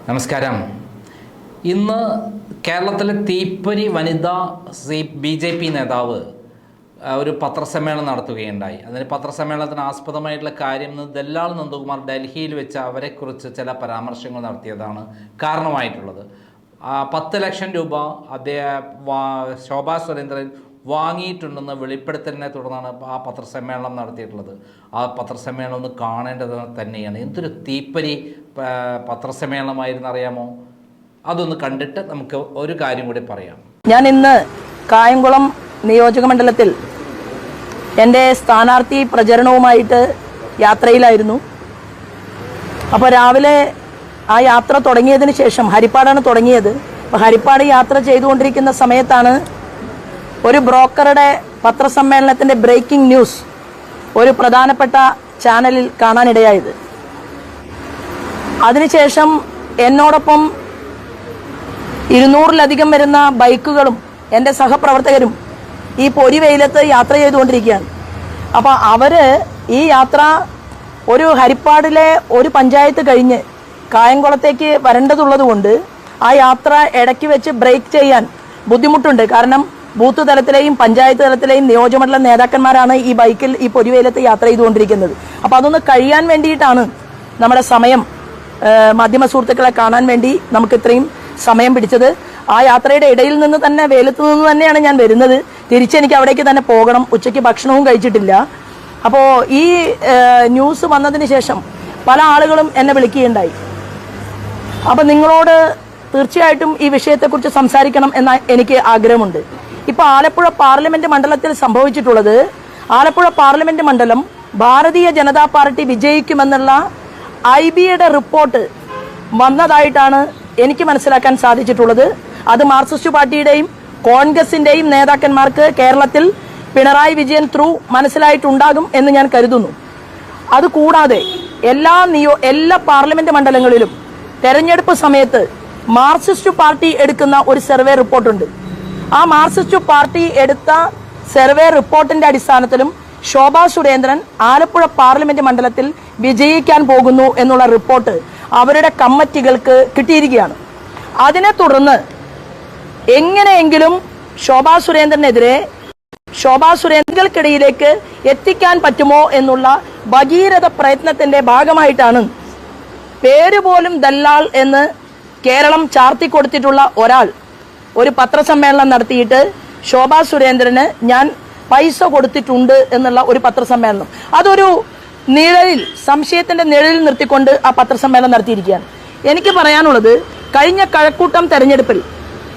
നമസ്കാരം. ഇന്ന് കേരളത്തിലെ തീപ്പൊരി വനിതാ BJP നേതാവ് ഒരു പത്രസമ്മേളനം നടത്തുകയുണ്ടായി. അതിന് പത്രസമ്മേളനത്തിന് ആസ്പദമായിട്ടുള്ള കാര്യം ദല്ലാൽ നന്ദകുമാർ ഡൽഹിയിൽ വെച്ച് അവരെക്കുറിച്ച് ചില പരാമർശങ്ങൾ നടത്തിയതാണ് കാരണമായിട്ടുള്ളത്. 10 ലക്ഷം രൂപ ശോഭാ സുരേന്ദ്രൻ വാങ്ങിയിട്ടുണ്ടെന്ന് വെളിപ്പെടുത്തലിനെ തുടർന്നാണ് ആ പത്രസമ്മേളനം നടത്തിയിട്ടുള്ളത്. ആ പത്രസമ്മേളനം ഒന്ന് കാണേണ്ടത് തന്നെയാണ്. എന്തൊരു തീപ്പൊരി പത്രസമ്മേളനമായിരുന്നു അറിയാമോ? അതൊന്ന് കണ്ടിട്ട് നമുക്ക് ഒരു കാര്യം കൂടി പറയാം. ഞാൻ ഇന്ന് കായംകുളം നിയോജക മണ്ഡലത്തിൽ എൻ്റെ സ്ഥാനാർത്ഥി പ്രചരണവുമായിട്ട് യാത്രയിലായിരുന്നു. അപ്പോൾ രാവിലെ ആ യാത്ര തുടങ്ങിയതിന് ശേഷം ഹരിപ്പാടാണ് തുടങ്ങിയത്. അപ്പോൾ ഹരിപ്പാട് യാത്ര ചെയ്തുകൊണ്ടിരിക്കുന്ന സമയത്താണ് ഒരു ബ്രോക്കറുടെ പത്രസമ്മേളനത്തിൻ്റെ ബ്രേക്കിംഗ് ന്യൂസ് ഒരു പ്രധാനപ്പെട്ട ചാനലിൽ കാണാനിടയായത്. അതിനുശേഷം എന്നോടൊപ്പം 200-ലധികം വരുന്ന ബൈക്കുകളും എൻ്റെ സഹപ്രവർത്തകരും ഈ പൊരി വെയിലത്ത് യാത്ര ചെയ്തുകൊണ്ടിരിക്കുകയാണ്. അപ്പോൾ അവർ ഈ യാത്ര ഒരു ഹരിപ്പാടിലെ ഒരു പഞ്ചായത്ത് കഴിഞ്ഞ് കായംകുളത്തേക്ക് വരേണ്ടതുള്ളത് കൊണ്ട് ആ യാത്ര ഇടയ്ക്ക് വെച്ച് ബ്രേക്ക് ചെയ്യാൻ ബുദ്ധിമുട്ടുണ്ട്. കാരണം ബൂത്ത് തലത്തിലെയും പഞ്ചായത്ത് തലത്തിലെയും നിയോജകമണ്ഡലം നേതാക്കന്മാരാണ് ഈ ബൈക്കിൽ ഈ പൊരിവെയിലത്ത് യാത്ര ചെയ്തുകൊണ്ടിരിക്കുന്നത്. അപ്പോൾ അതൊന്ന് കഴിയാൻ വേണ്ടിയിട്ടാണ് നമ്മുടെ സമയം, മാധ്യമ സുഹൃത്തുക്കളെ കാണാൻ വേണ്ടി നമുക്ക് ഇത്രയും സമയം പിടിച്ചത്. ആ യാത്രയുടെ ഇടയിൽ നിന്ന് തന്നെ, വെയിലത്ത് നിന്ന് തന്നെയാണ് ഞാൻ വരുന്നത്. തിരിച്ചെനിക്ക് അവിടേക്ക് തന്നെ പോകണം. ഉച്ചയ്ക്ക് ഭക്ഷണവും കഴിച്ചിട്ടില്ല. അപ്പോൾ ഈ ന്യൂസ് വന്നതിന് ശേഷം പല ആളുകളും എന്നെ വിളിക്കുകയുണ്ടായി. അപ്പം നിങ്ങളോട് തീർച്ചയായിട്ടും ഈ വിഷയത്തെക്കുറിച്ച് സംസാരിക്കണം എന്ന എനിക്ക് ആഗ്രഹമുണ്ട്. ഇപ്പോൾ ആലപ്പുഴ പാർലമെന്റ് മണ്ഡലത്തിൽ സംഭവിച്ചിട്ടുള്ളത്, ആലപ്പുഴ പാർലമെന്റ് മണ്ഡലം ഭാരതീയ ജനതാ പാർട്ടി വിജയിക്കുമെന്നുള്ള IBയുടെ റിപ്പോർട്ട് വന്നതായിട്ടാണ് എനിക്ക് മനസ്സിലാക്കാൻ സാധിച്ചിട്ടുള്ളത്. അത് മാർക്സിസ്റ്റ് പാർട്ടിയുടെയും കോൺഗ്രസിന്റെയും നേതാക്കന്മാർക്ക് കേരളത്തിൽ പിണറായി വിജയൻ ത്രൂ മനസ്സിലായിട്ടുണ്ടാകും എന്ന് ഞാൻ കരുതുന്നു. അതുകൂടാതെ എല്ലാ പാർലമെന്റ് മണ്ഡലങ്ങളിലും തെരഞ്ഞെടുപ്പ് സമയത്ത് മാർക്സിസ്റ്റ് പാർട്ടി എടുക്കുന്ന ഒരു സർവേ റിപ്പോർട്ടുണ്ട്. ആ മാർക്സിസ്റ്റ് പാർട്ടി എടുത്ത സർവേ റിപ്പോർട്ടിന്റെ അടിസ്ഥാനത്തിലും ശോഭാ സുരേന്ദ്രൻ ആലപ്പുഴ പാർലമെന്റ് മണ്ഡലത്തിൽ വിജയിക്കാൻ പോകുന്നു എന്നുള്ള റിപ്പോർട്ട് അവരുടെ കമ്മിറ്റികൾക്ക് കിട്ടിയിരിക്കുകയാണ്. അതിനെ തുടർന്ന് എങ്ങനെയെങ്കിലും ശോഭാ സുരേന്ദ്രൻകൾക്കിടയിലേക്ക് എത്തിക്കാൻ പറ്റുമോ എന്നുള്ള ഭഗീരഥ പ്രയത്നത്തിന്റെ ഭാഗമായിട്ടാണ് പേര് പോലും ദല്ലാൽ എന്ന് കേരളം ചാർത്തിക്കൊടുത്തിട്ടുള്ള ഒരാൾ ഒരു പത്രസമ്മേളനം നടത്തിയിട്ട് ശോഭാ സുരേന്ദ്രന് ഞാൻ പൈസ കൊടുത്തിട്ടുണ്ട് എന്നുള്ള ഒരു പത്രസമ്മേളനം, അതൊരു നിഴലിൽ, സംശയത്തിന്റെ നിഴലിൽ നിർത്തിക്കൊണ്ട് ആ പത്രസമ്മേളനം നടത്തിയിരിക്കുകയാണ്. എനിക്ക് പറയാനുള്ളത്, കഴിഞ്ഞ കഴക്കൂട്ടം തെരഞ്ഞെടുപ്പിൽ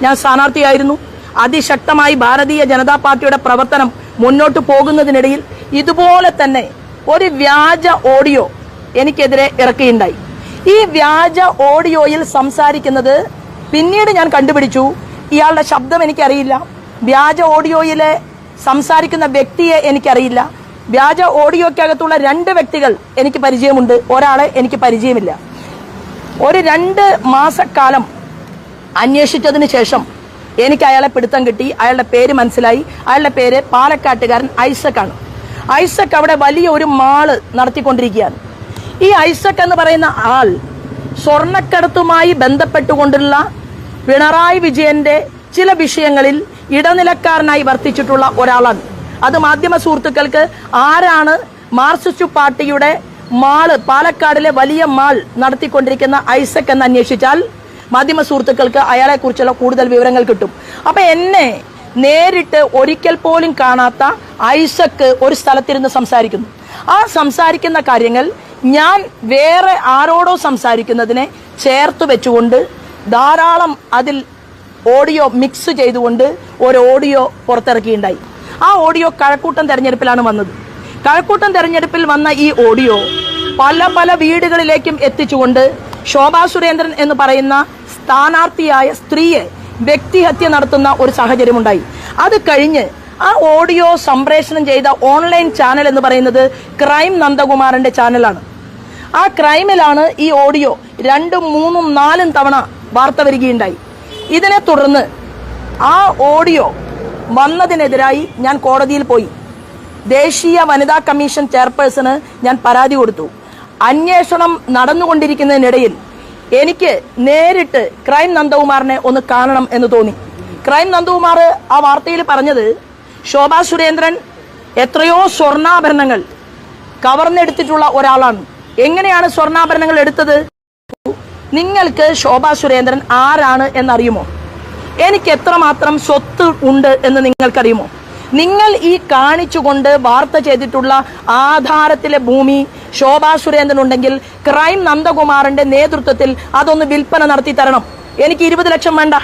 ഞാൻ സ്ഥാനാർത്ഥിയായിരുന്നു. അതിശക്തമായി ഭാരതീയ ജനതാ പാർട്ടിയുടെ പ്രവർത്തനം മുന്നോട്ട് പോകുന്നതിനിടയിൽ ഇതുപോലെ തന്നെ ഒരു വ്യാജ ഓഡിയോ എനിക്കെതിരെ ഇറക്കുകയുണ്ടായി. ഈ വ്യാജ ഓഡിയോയിൽ സംസാരിക്കുന്നത് പിന്നീട് ഞാൻ കണ്ടുപിടിച്ചു, ഇയാളുടെ ശബ്ദം എനിക്കറിയില്ല, വ്യാജ ഓഡിയോയിലെ സംസാരിക്കുന്ന വ്യക്തിയെ എനിക്കറിയില്ല. വ്യാജ ഓഡിയോക്കകത്തുള്ള 2 വ്യക്തികൾ എനിക്ക് പരിചയമുണ്ട്, ഒരാളെ എനിക്ക് പരിചയമില്ല. ഒരു 2 മാസക്കാലം അന്വേഷിച്ചതിന് ശേഷം എനിക്ക് അയാളെ പിടുത്തം കിട്ടി. അയാളുടെ പേര് മനസ്സിലായി. അയാളുടെ പേര് പാലക്കാട്ടുകാരൻ ഐസക്കാണ്. ഐസക് അവിടെ വലിയ ഒരു മാള് നടത്തിക്കൊണ്ടിരിക്കുകയാണ്. ഈ ഐസക് എന്ന് പറയുന്ന ആൾ സ്വർണ്ണക്കടത്തുമായി ബന്ധപ്പെട്ടുകൊണ്ടുള്ള പിണറായി വിജയന്റെ ചില വിഷയങ്ങളിൽ ഇടനിലക്കാരനായി വർത്തിച്ചിട്ടുള്ള ഒരാളാണ്. അത് മാധ്യമ സുഹൃത്തുക്കൾക്ക് ആരാണ് മാർക്സിസ്റ്റ് പാർട്ടിയുടെ മാള്, പാലക്കാടിലെ വലിയ മാൾ നടത്തിക്കൊണ്ടിരിക്കുന്ന ഐസക് എന്ന് അന്വേഷിച്ചാൽ മാധ്യമ സുഹൃത്തുക്കൾക്ക് അയാളെ കുറിച്ചുള്ള കൂടുതൽ വിവരങ്ങൾ കിട്ടും. അപ്പൊ എന്നെ നേരിട്ട് ഒരിക്കൽ പോലും കാണാത്ത ഐസക് ഒരു സ്ഥലത്തിരുന്ന് സംസാരിക്കുന്നു. ആ സംസാരിക്കുന്ന കാര്യങ്ങൾ ഞാൻ വേറെ ആരോടോ സംസാരിക്കുന്നതിനെ ചേർത്ത് വെച്ചുകൊണ്ട് ധാരാളം അതിൽ ഓഡിയോ മിക്സ് ചെയ്തുകൊണ്ട് ഒരു ഓഡിയോ പുറത്തിറക്കിയിട്ടുണ്ടായി. ആ ഓഡിയോ കഴക്കൂട്ടം തെരഞ്ഞെടുപ്പിലാണ് വന്നത്. കഴക്കൂട്ടം തെരഞ്ഞെടുപ്പിൽ വന്ന ഈ ഓഡിയോ പല വീടുകളിലേക്കും എത്തിച്ചുകൊണ്ട് ശോഭാ സുരേന്ദ്രൻ എന്ന് പറയുന്ന സ്ഥാനാർത്ഥിയായ സ്ത്രീയെ വ്യക്തിഹത്യ നടത്തുന്ന ഒരു സാഹചര്യമുണ്ടായി. അത് കഴിഞ്ഞ് ആ ഓഡിയോ സംപ്രേഷണം ചെയ്ത ഓൺലൈൻ ചാനൽ എന്ന് പറയുന്നത് ക്രൈം നന്ദകുമാറിന്റെ ചാനലാണ്. ആ ക്രൈമിലാണ് ഈ ഓഡിയോ 2, 3, 4 തവണ വാർത്ത വരികയുണ്ടായി. ഇതിനെ തുടർന്ന് ആ ഓഡിയോ വന്നതിനെതിരായി ഞാൻ കോടതിയിൽ പോയി. ദേശീയ വനിതാ കമ്മീഷൻ ചെയർപേഴ്സണ് ഞാൻ പരാതി കൊടുത്തു. അന്വേഷണം നടന്നുകൊണ്ടിരിക്കുന്നതിനിടയിൽ എനിക്ക് നേരിട്ട് ക്രൈം നന്ദകുമാറിനെ ഒന്ന് കാണണം എന്ന് തോന്നി. ക്രൈം നന്ദകുമാർ ആ വാർത്തയിൽ പറഞ്ഞത് ശോഭാ സുരേന്ദ്രൻ എത്രയോ സ്വർണ്ണാഭരണങ്ങൾ കവർന്നെടുത്തിട്ടുള്ള ഒരാളാണ്. എങ്ങനെയാണ് സ്വർണ്ണാഭരണങ്ങൾ എടുത്തത്? നിങ്ങൾക്ക് ശോഭാ സുരേന്ദ്രൻ ആരാണ് എന്നറിയുമോ? എനിക്ക് എത്രമാത്രം സ്വത്ത് ഉണ്ട് എന്ന് നിങ്ങൾക്കറിയുമോ? നിങ്ങൾ ഈ കാണിച്ചുകൊണ്ട് വാർത്ത ചെയ്തിട്ടുള്ള ആധാരത്തിലെ ഭൂമി ശോഭാ സുരേന്ദ്രൻ ഉണ്ടെങ്കിൽ ക്രൈം നന്ദകുമാറിന്റെ നേതൃത്വത്തിൽ അതൊന്ന് വിൽപ്പന നടത്തി തരണം. എനിക്ക് 20 ലക്ഷം വേണ്ട,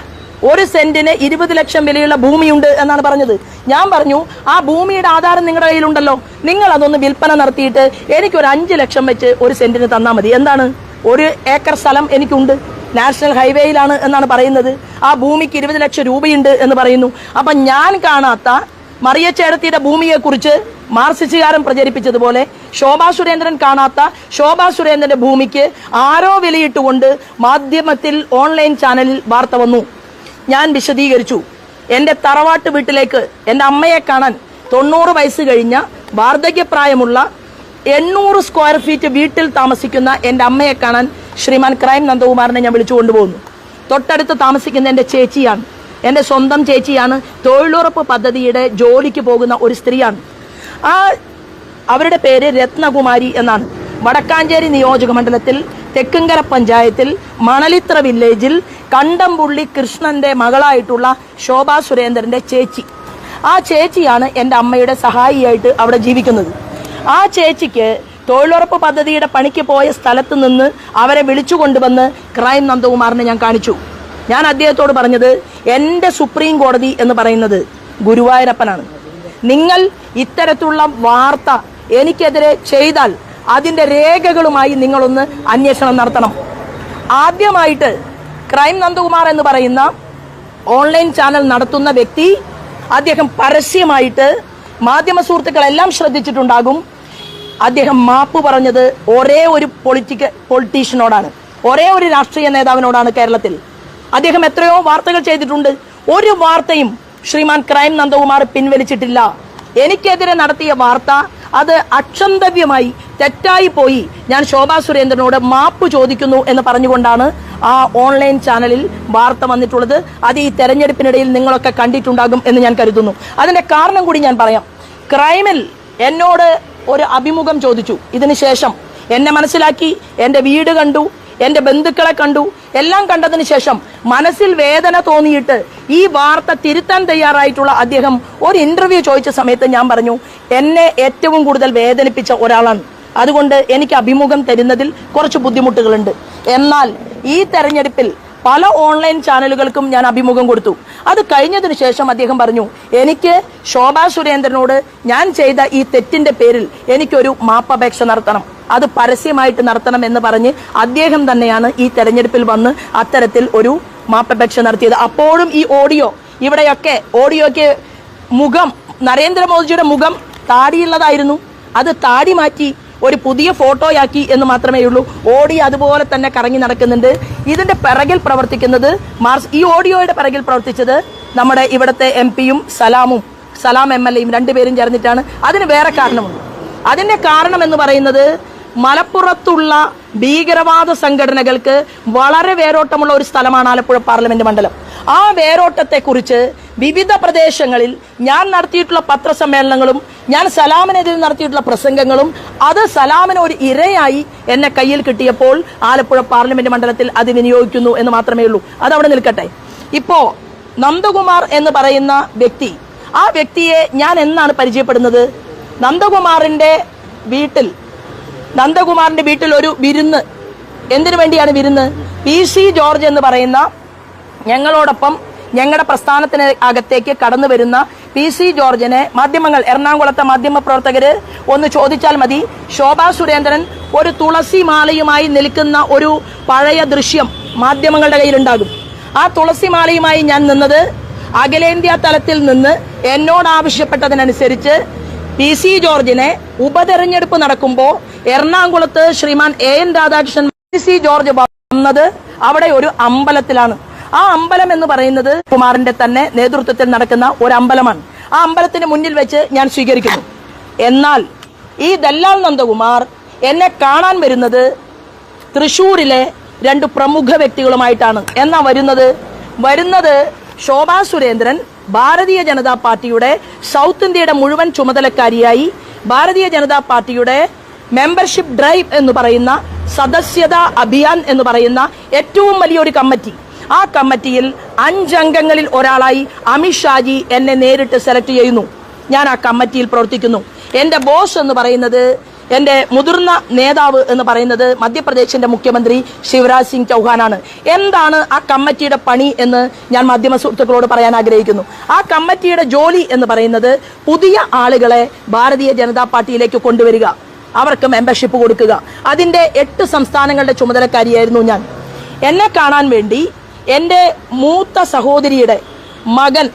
1 സെന്റിന് 20 ലക്ഷം വിലയുള്ള ഭൂമിയുണ്ട് എന്നാണ് പറഞ്ഞത്. ഞാൻ പറഞ്ഞു, ആ ഭൂമിയുടെ ആധാരം നിങ്ങളുടെ കയ്യിലുണ്ടല്ലോ, നിങ്ങൾ അതൊന്ന് വിൽപ്പന നടത്തിയിട്ട് എനിക്കൊരു 5 ലക്ഷം വെച്ച് 1 സെന്റിന് തന്നാൽ മതി. എന്താണ്, 1 ഏക്കർ സ്ഥലം എനിക്കുണ്ട്, നാഷണൽ ഹൈവേയിലാണ് എന്നാണ് പറയുന്നത്. ആ ഭൂമിക്ക് 20 ലക്ഷം രൂപയുണ്ട് എന്ന് പറയുന്നു. അപ്പൊ ഞാൻ കാണാത്ത മറിയച്ചേടത്തിയുടെ ഭൂമിയെക്കുറിച്ച് മാർക്സിസ്റ്റുകാരൻ പ്രചരിപ്പിച്ചതുപോലെ ശോഭാ സുരേന്ദ്രൻ കാണാത്ത ശോഭാ സുരേന്ദ്രന്റെ ഭൂമിക്ക് ആരോ വിലയിട്ടുകൊണ്ട് മാധ്യമത്തിൽ ഓൺലൈൻ ചാനലിൽ വാർത്ത വന്നു. ഞാൻ വിശദീകരിച്ചു. എൻ്റെ തറവാട്ട് വീട്ടിലേക്ക് എൻ്റെ അമ്മയെ കാണാൻ 90 വയസ്സ് കഴിഞ്ഞ വാർദ്ധക്യപ്രായമുള്ള 800 സ്ക്വയർ ഫീറ്റ് വീട്ടിൽ താമസിക്കുന്ന എൻ്റെ അമ്മയെ കാണാൻ ശ്രീമാൻ ക്രൈം നന്ദകുമാറിനെ ഞാൻ വിളിച്ചു കൊണ്ടുപോകുന്നു. തൊട്ടടുത്ത് താമസിക്കുന്ന എൻ്റെ ചേച്ചിയാണ്, എൻ്റെ സ്വന്തം ചേച്ചിയാണ്. തൊഴിലുറപ്പ് പദ്ധതിയുടെ ജോലിക്ക് പോകുന്ന ഒരു സ്ത്രീയാണ്. അവരുടെ പേര് രത്നകുമാരി എന്നാണ്. വടക്കാഞ്ചേരി നിയോജക മണ്ഡലത്തിൽ തെക്കുംകര പഞ്ചായത്തിൽ മണലിത്ര വില്ലേജിൽ കണ്ടംപുള്ളി കൃഷ്ണന്റെ മകളായിട്ടുള്ള ശോഭാ സുരേന്ദ്രന്റെ ചേച്ചി. ആ ചേച്ചിയാണ് എൻ്റെ അമ്മയുടെ സഹായിയായിട്ട് അവിടെ ജീവിക്കുന്നത്. ആ ചേച്ചിക്ക് തൊഴിലുറപ്പ് പദ്ധതിയുടെ പണിക്ക് പോയ സ്ഥലത്ത് നിന്ന് അവരെ വിളിച്ചു കൊണ്ടുവന്ന് ക്രൈം നന്ദകുമാറിനെ ഞാൻ കാണിച്ചു. ഞാൻ അദ്ദേഹത്തോട് പറഞ്ഞത്, എൻ്റെ സുപ്രീം കോടതി എന്ന് പറയുന്നത് ഗുരുവായൂരപ്പനാണ്. നിങ്ങൾ ഇത്തരത്തിലുള്ള വാർത്ത എനിക്കെതിരെ ചെയ്താൽ അതിൻ്റെ രേഖകളുമായി നിങ്ങളൊന്ന് അന്വേഷണം നടത്തണം. ആദ്യമായിട്ട് ക്രൈം നന്ദകുമാർ എന്ന് പറയുന്ന ഓൺലൈൻ ചാനൽ നടത്തുന്ന വ്യക്തി, അദ്ദേഹം പരസ്യമായിട്ട് മാധ്യമ സുഹൃത്തുക്കളെല്ലാം ശ്രദ്ധിച്ചിട്ടുണ്ടാകും, അദ്ദേഹം മാപ്പ് പറഞ്ഞത് ഒരേ ഒരു പൊളിറ്റീഷ്യനോടാണ്, ഒരേ ഒരു രാഷ്ട്രീയ നേതാവിനോടാണ് കേരളത്തിൽ. അദ്ദേഹം എത്രയോ വാർത്തകൾ ചെയ്തിട്ടുണ്ട്, ഒരു വാർത്തയും ശ്രീമാൻ ക്രൈം നന്ദകുമാർ പിൻവലിച്ചിട്ടില്ല. എനിക്കെതിരെ നടത്തിയ വാർത്ത അത് അക്ഷന്തവ്യമായി തെറ്റായി പോയി, ഞാൻ ശോഭാ സുരേന്ദ്രനോട് മാപ്പ് ചോദിക്കുന്നു എന്ന് പറഞ്ഞുകൊണ്ടാണ് ആ ഓൺലൈൻ ചാനലിൽ വാർത്ത വന്നിട്ടുള്ളത്. അത് ഈ തെരഞ്ഞെടുപ്പിനിടയിൽ നിങ്ങളൊക്കെ കണ്ടിട്ടുണ്ടാകും എന്ന് ഞാൻ കരുതുന്നു. അതിന്റെ കാരണം കൂടി ഞാൻ പറയാം. ക്രൈമിൽ എന്നോട് ഒരു അഭിമുഖം ചോദിച്ചു. ഇതിനുശേഷം എന്നെ മനസ്സിലാക്കി, എൻ്റെ വീട് കണ്ടു, എൻ്റെ ബന്ധുക്കളെ കണ്ടു, എല്ലാം കണ്ടതിന് ശേഷം മനസ്സിൽ വേദന തോന്നിയിട്ട് ഈ വാർത്ത തിരുത്താൻ തയ്യാറായിട്ടുള്ള അദ്ദേഹം ഒരു ഇന്റർവ്യൂ ചോദിച്ച സമയത്ത് ഞാൻ പറഞ്ഞു, എന്നെ ഏറ്റവും കൂടുതൽ വേദനിപ്പിച്ച ഒരാളാണ്, അതുകൊണ്ട് എനിക്ക് അഭിമുഖം തരുന്നതിൽ കുറച്ച് ബുദ്ധിമുട്ടുകളുണ്ട്. എന്നാൽ ഈ തെരഞ്ഞെടുപ്പിൽ പല ഓൺലൈൻ ചാനലുകൾക്കും ഞാൻ അഭിമുഖം കൊടുത്തു. അത് കഴിഞ്ഞതിന് ശേഷം അദ്ദേഹം പറഞ്ഞു, എനിക്ക് ശോഭാ സുരേന്ദ്രനോട് ഞാൻ ചെയ്ത ഈ തെറ്റിന്റെ പേരിൽ എനിക്കൊരു മാപ്പപേക്ഷ നടത്തണം, അത് പരസ്യമായിട്ട് നടത്തണം എന്ന് പറഞ്ഞ് അദ്ദേഹം തന്നെയാണ് ഈ തെരഞ്ഞെടുപ്പിൽ വന്ന് അത്തരത്തിൽ ഒരു മാപ്പപേക്ഷ നടത്തിയത്. അപ്പോഴും ഈ ഓഡിയോ, ഇവിടെയൊക്കെ ഓഡിയോയ്ക്ക് മുഖം, നരേന്ദ്രമോദിജിയുടെ മുഖം താടിയുള്ളതായിരുന്നു, അത് താടി മാറ്റി ഒരു പുതിയ ഫോട്ടോയാക്കി എന്ന് മാത്രമേ ഉള്ളൂ. ഓഡിയോ അതുപോലെ തന്നെ കറങ്ങി നടക്കുന്നുണ്ട്. ഇതിന്റെ പിറകിൽ പ്രവർത്തിക്കുന്നത്, ഈ ഓഡിയോയുടെ പിറകിൽ പ്രവർത്തിച്ചത് നമ്മുടെ ഇവിടുത്തെ MP-യും സലാം MLA-യും രണ്ടുപേരും ചേർന്നിട്ടാണ്. അതിന് വേറെ കാരണമുണ്ട്. അതിന്റെ കാരണം എന്ന് പറയുന്നത്, മലപ്പുറത്തുള്ള ഭീകരവാദ സംഘടനകൾക്ക് വളരെ വേരോട്ടമുള്ള ഒരു സ്ഥലമാണ് ആലപ്പുഴ പാർലമെന്റ് മണ്ഡലം. ആ വേരോട്ടത്തെക്കുറിച്ച് വിവിധ പ്രദേശങ്ങളിൽ ഞാൻ നടത്തിയിട്ടുള്ള പത്രസമ്മേളനങ്ങളും ഞാൻ സലാമിനെതിരെ നടത്തിയിട്ടുള്ള പ്രസംഗങ്ങളും അത് സലാമിന് ഒരു ഇരയായി എന്നെ കയ്യിൽ കിട്ടിയപ്പോൾ ആലപ്പുഴ പാർലമെന്റ് മണ്ഡലത്തിൽ അത് വിനിയോഗിക്കുന്നു എന്ന് മാത്രമേ ഉള്ളൂ. അതവിടെ നിൽക്കട്ടെ. ഇപ്പോ നന്ദകുമാർ എന്ന് പറയുന്ന വ്യക്തി, ആ വ്യക്തിയെ ഞാൻ എന്നാണ് പരിചയപ്പെടുന്നത്? നന്ദകുമാറിന്റെ വീട്ടിൽ ഒരു വിരുന്ന്. എന്തിനു വേണ്ടിയാണ് വിരുന്ന്? PC ജോർജ് എന്ന് പറയുന്ന ഞങ്ങളോടൊപ്പം ഞങ്ങളുടെ പ്രസ്ഥാനത്തിന് അകത്തേക്ക് കടന്നു വരുന്ന PC ജോർജിനെ മാധ്യമങ്ങൾ, എറണാകുളത്തെ മാധ്യമ പ്രവർത്തകര് ഒന്ന് ചോദിച്ചാൽ മതി, ശോഭാ സുരേന്ദ്രൻ ഒരു തുളസി മാലയുമായി നിൽക്കുന്ന ഒരു പഴയ ദൃശ്യം മാധ്യമങ്ങളുടെ കയ്യിലുണ്ടാകും. ആ തുളസി മാലയുമായി ഞാൻ നിന്നത് അഖിലേന്ത്യാ തലത്തിൽ നിന്ന് എന്നോട് ആവശ്യപ്പെട്ടതിനനുസരിച്ച് PC ജോർജിനെ ഉപതെരഞ്ഞെടുപ്പ് നടക്കുമ്പോൾ എറണാകുളത്ത് ശ്രീമാൻ AN രാധാകൃഷ്ണൻ PC ജോർജ് വന്നത് അവിടെ ഒരു അമ്പലത്തിലാണ്. ആ അമ്പലം എന്ന് പറയുന്നത് കുമാറിന്റെ തന്നെ നേതൃത്വത്തിൽ നടക്കുന്ന ഒരു അമ്പലമാണ്. ആ അമ്പലത്തിന് മുന്നിൽ വെച്ച് ഞാൻ സ്വീകരിക്കുന്നു. എന്നാൽ ഈ ദല്ലാൽ നന്ദകുമാർ എന്നെ കാണാൻ വരുന്നത് തൃശ്ശൂരിലെ രണ്ട് പ്രമുഖ വ്യക്തികളുമായിട്ടാണ്. എന്നാ വരുന്നത് ശോഭാ സുരേന്ദ്രൻ ഭാരതീയ ജനതാ പാർട്ടിയുടെ സൗത്ത് ഇന്ത്യയുടെ മുഴുവൻ ചുമതലക്കാരിയായി ഭാരതീയ ജനതാ പാർട്ടിയുടെ മെമ്പർഷിപ്പ് ഡ്രൈവ് എന്ന് പറയുന്ന സദസ്യതാ അഭിയാൻ എന്ന് പറയുന്ന ഏറ്റവും വലിയൊരു കമ്മിറ്റി, ആ കമ്മിറ്റിയിൽ 5 അംഗങ്ങളിൽ ഒരാളായി അമിത്ഷാജി എന്നെ നേരിട്ട് സെലക്ട് ചെയ്യുന്നു. ഞാൻ ആ കമ്മിറ്റിയിൽ പ്രവർത്തിക്കുന്നു. എന്റെ ബോസ് എന്ന് പറയുന്നത്, എന്റെ മുതിർന്ന നേതാവ് എന്ന് പറയുന്നത് മധ്യപ്രദേശിന്റെ മുഖ്യമന്ത്രി ശിവരാജ് സിംഗ് ചൗഹാനാണ്. എന്താണ് ആ കമ്മിറ്റിയുടെ പണി എന്ന് ഞാൻ മാധ്യമ സുഹൃത്തുക്കളോട് പറയാൻ ആഗ്രഹിക്കുന്നു. ആ കമ്മിറ്റിയുടെ ജോലി എന്ന് പറയുന്നത് പുതിയ ആളുകളെ ഭാരതീയ ജനതാ പാർട്ടിയിലേക്ക് കൊണ്ടുവരിക, അവർക്ക് മെമ്പർഷിപ്പ് കൊടുക്കുക. അതിന്റെ 8 സംസ്ഥാനങ്ങളുടെ ചുമതലക്കാരിയായിരുന്നു ഞാൻ. എന്നെ കാണാൻ വേണ്ടി എൻ്റെ മൂത്ത സഹോദരിയുടെ മകൻ,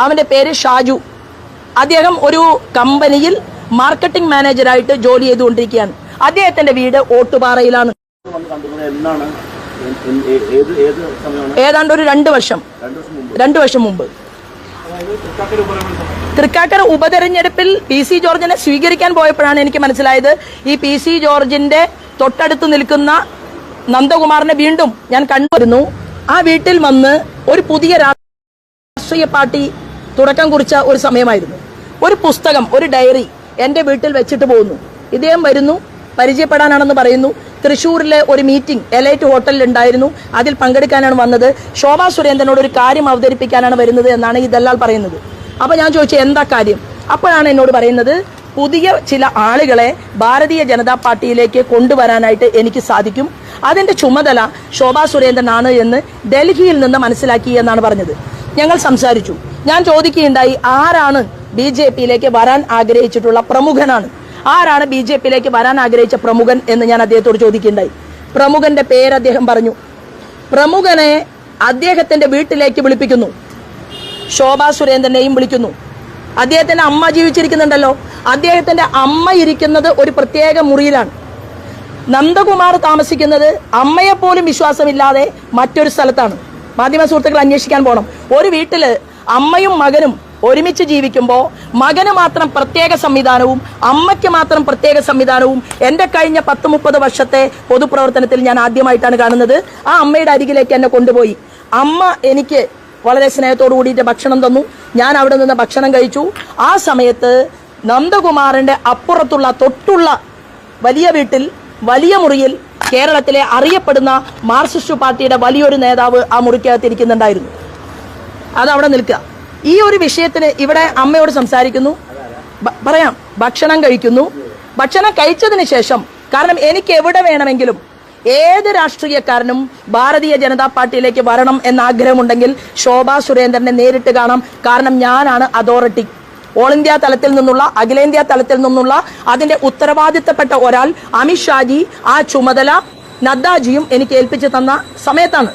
അവന്റെ പേര് ഷാജു, അദ്ദേഹം ഒരു കമ്പനിയിൽ മാർക്കറ്റിംഗ് മാനേജറായിട്ട് ജോലി ചെയ്തുകൊണ്ടിരിക്കുകയാണ്. അദ്ദേഹത്തിന്റെ വീട് ഓട്ടുപാറയിലാണ്. ഏതാണ്ട് ഒരു 2 വർഷം മുമ്പ് തൃക്കാക്കര ഉപതെരഞ്ഞെടുപ്പിൽ PC ജോർജിനെ സ്വീകരിക്കാൻ പോയപ്പോഴാണ് എനിക്ക് മനസ്സിലായത് ഈ PC ജോർജിന്റെ തൊട്ടടുത്ത് നിൽക്കുന്ന നന്ദകുമാറിനെ വീണ്ടും ഞാൻ കണ്ടുവരുന്നു. ആ വീട്ടിൽ വന്ന് ഒരു പുതിയ രാഷ്ട്രീയ പാർട്ടി തുടക്കം കുറിച്ച ഒരു സമയമായിരുന്നു. ഒരു പുസ്തകം, ഒരു ഡയറി എന്റെ വീട്ടിൽ വെച്ചിട്ട് പോകുന്നു. ഇദ്ദേഹം വരുന്നു, പരിചയപ്പെടാനാണെന്ന് പറയുന്നു. തൃശ്ശൂരിലെ ഒരു മീറ്റിംഗ് എലൈറ്റ് ഹോട്ടലിൽ ഉണ്ടായിരുന്നു, അതിൽ പങ്കെടുക്കാനാണ് വന്നത്. ശോഭാ സുരേന്ദ്രനോട് ഒരു കാര്യം അവതരിപ്പിക്കാനാണ് വരുന്നത് എന്നാണ് ഈ ദല്ലാൽ പറയുന്നത്. അപ്പൊ ഞാൻ ചോദിച്ചു എന്താ കാര്യം? അപ്പോഴാണ് എന്നോട് പറയുന്നത് പുതിയ ചില ആളുകളെ ഭാരതീയ ജനതാ പാർട്ടിയിലേക്ക് കൊണ്ടുവരാനായിട്ട് എനിക്ക് സാധിക്കും, അതിന്റെ ചുമതല ശോഭാ സുരേന്ദ്രനാണ് എന്ന് ഡൽഹിയിൽ നിന്ന് മനസ്സിലാക്കി എന്നാണ് പറഞ്ഞത്. ഞങ്ങൾ സംസാരിച്ചു. ഞാൻ ചോദിക്കുകയുണ്ടായി, ആരാണ് BJPയിലേക്ക് വരാൻ ആഗ്രഹിച്ചിട്ടുള്ള പ്രമുഖനാണ്, ആരാണ് BJPയിലേക്ക് വരാൻ ആഗ്രഹിച്ച പ്രമുഖൻ എന്ന് ഞാൻ അദ്ദേഹത്തോട് ചോദിക്കുകയുണ്ടായി. പ്രമുഖന്റെ പേര് അദ്ദേഹം പറഞ്ഞു. പ്രമുഖനെ അദ്ദേഹത്തിന്റെ വീട്ടിലേക്ക് വിളിപ്പിക്കുന്നു, ശോഭാ സുരേന്ദ്രനെയും വിളിക്കുന്നു. അദ്ദേഹത്തിന്റെ അമ്മ ജീവിച്ചിരിക്കുന്നുണ്ടല്ലോ, അദ്ദേഹത്തിന്റെ അമ്മ ഇരിക്കുന്നത് ഒരു പ്രത്യേക മുറിയിലാണ്. നന്ദകുമാർ താമസിക്കുന്നത് അമ്മയെപ്പോലും വിശ്വാസമില്ലാതെ മറ്റൊരു സ്ഥലത്താണ്. മാധ്യമ സുഹൃത്തുക്കൾ അന്വേഷിക്കാൻ പോകണം. ഒരു വീട്ടില് അമ്മയും മകനും ഒരുമിച്ച് ജീവിക്കുമ്പോൾ മകന് മാത്രം പ്രത്യേക സംവിധാനവും അമ്മയ്ക്ക് മാത്രം പ്രത്യേക സംവിധാനവും എന്റെ കഴിഞ്ഞ 10-30 വർഷത്തെ പൊതുപ്രവർത്തനത്തിൽ ഞാൻ ആദ്യമായിട്ടാണ് കാണുന്നത്. ആ അമ്മയുടെ അരികിലേക്ക് എന്നെ കൊണ്ടുപോയി. അമ്മ എനിക്ക് വളരെ സ്നേഹത്തോടു കൂടിയിട്ട് ഭക്ഷണം തന്നു. ഞാൻ അവിടെ നിന്ന് ഭക്ഷണം കഴിച്ചു. ആ സമയത്ത് നന്ദകുമാറിന്റെ അപ്പുറത്തുള്ള തൊട്ടുള്ള വലിയ വീട്ടിൽ, വലിയ മുറിയിൽ കേരളത്തിലെ അറിയപ്പെടുന്ന മാർക്സിസ്റ്റ് പാർട്ടിയുടെ വലിയൊരു നേതാവ് ആ മുറിക്കകത്തിരിക്കുന്നുണ്ടായിരുന്നു. അതവിടെ നിൽക്കുക. ഈ ഒരു വിഷയത്തിന് ഇവിടെ അമ്മയോട് സംസാരിക്കുന്നു, പറയാം, ഭക്ഷണം കഴിക്കുന്നു. ഭക്ഷണം കഴിച്ചതിന് ശേഷം, കാരണം എനിക്ക് എവിടെ വേണമെങ്കിലും ഏത് രാഷ്ട്രീയക്കാരനും ഭാരതീയ ജനതാ പാർട്ടിയിലേക്ക് വരണം എന്ന ആഗ്രഹമുണ്ടെങ്കിൽ ശോഭാ സുരേന്ദ്രനെ നേരിട്ട് കാണാം. കാരണം ഞാനാണ് അതോറിറ്റി. ഓൾ ഇന്ത്യ തലത്തിൽ നിന്നുള്ള, അഖിലേന്ത്യാ തലത്തിൽ നിന്നുള്ള അതിന്റെ ഉത്തരവാദിത്തപ്പെട്ട ഒരാൾ അമിത്ഷാജി ആ ചുമതല നദ്ദാജിയും എനിക്ക് ഏൽപ്പിച്ചു തന്ന സമയത്താണ്.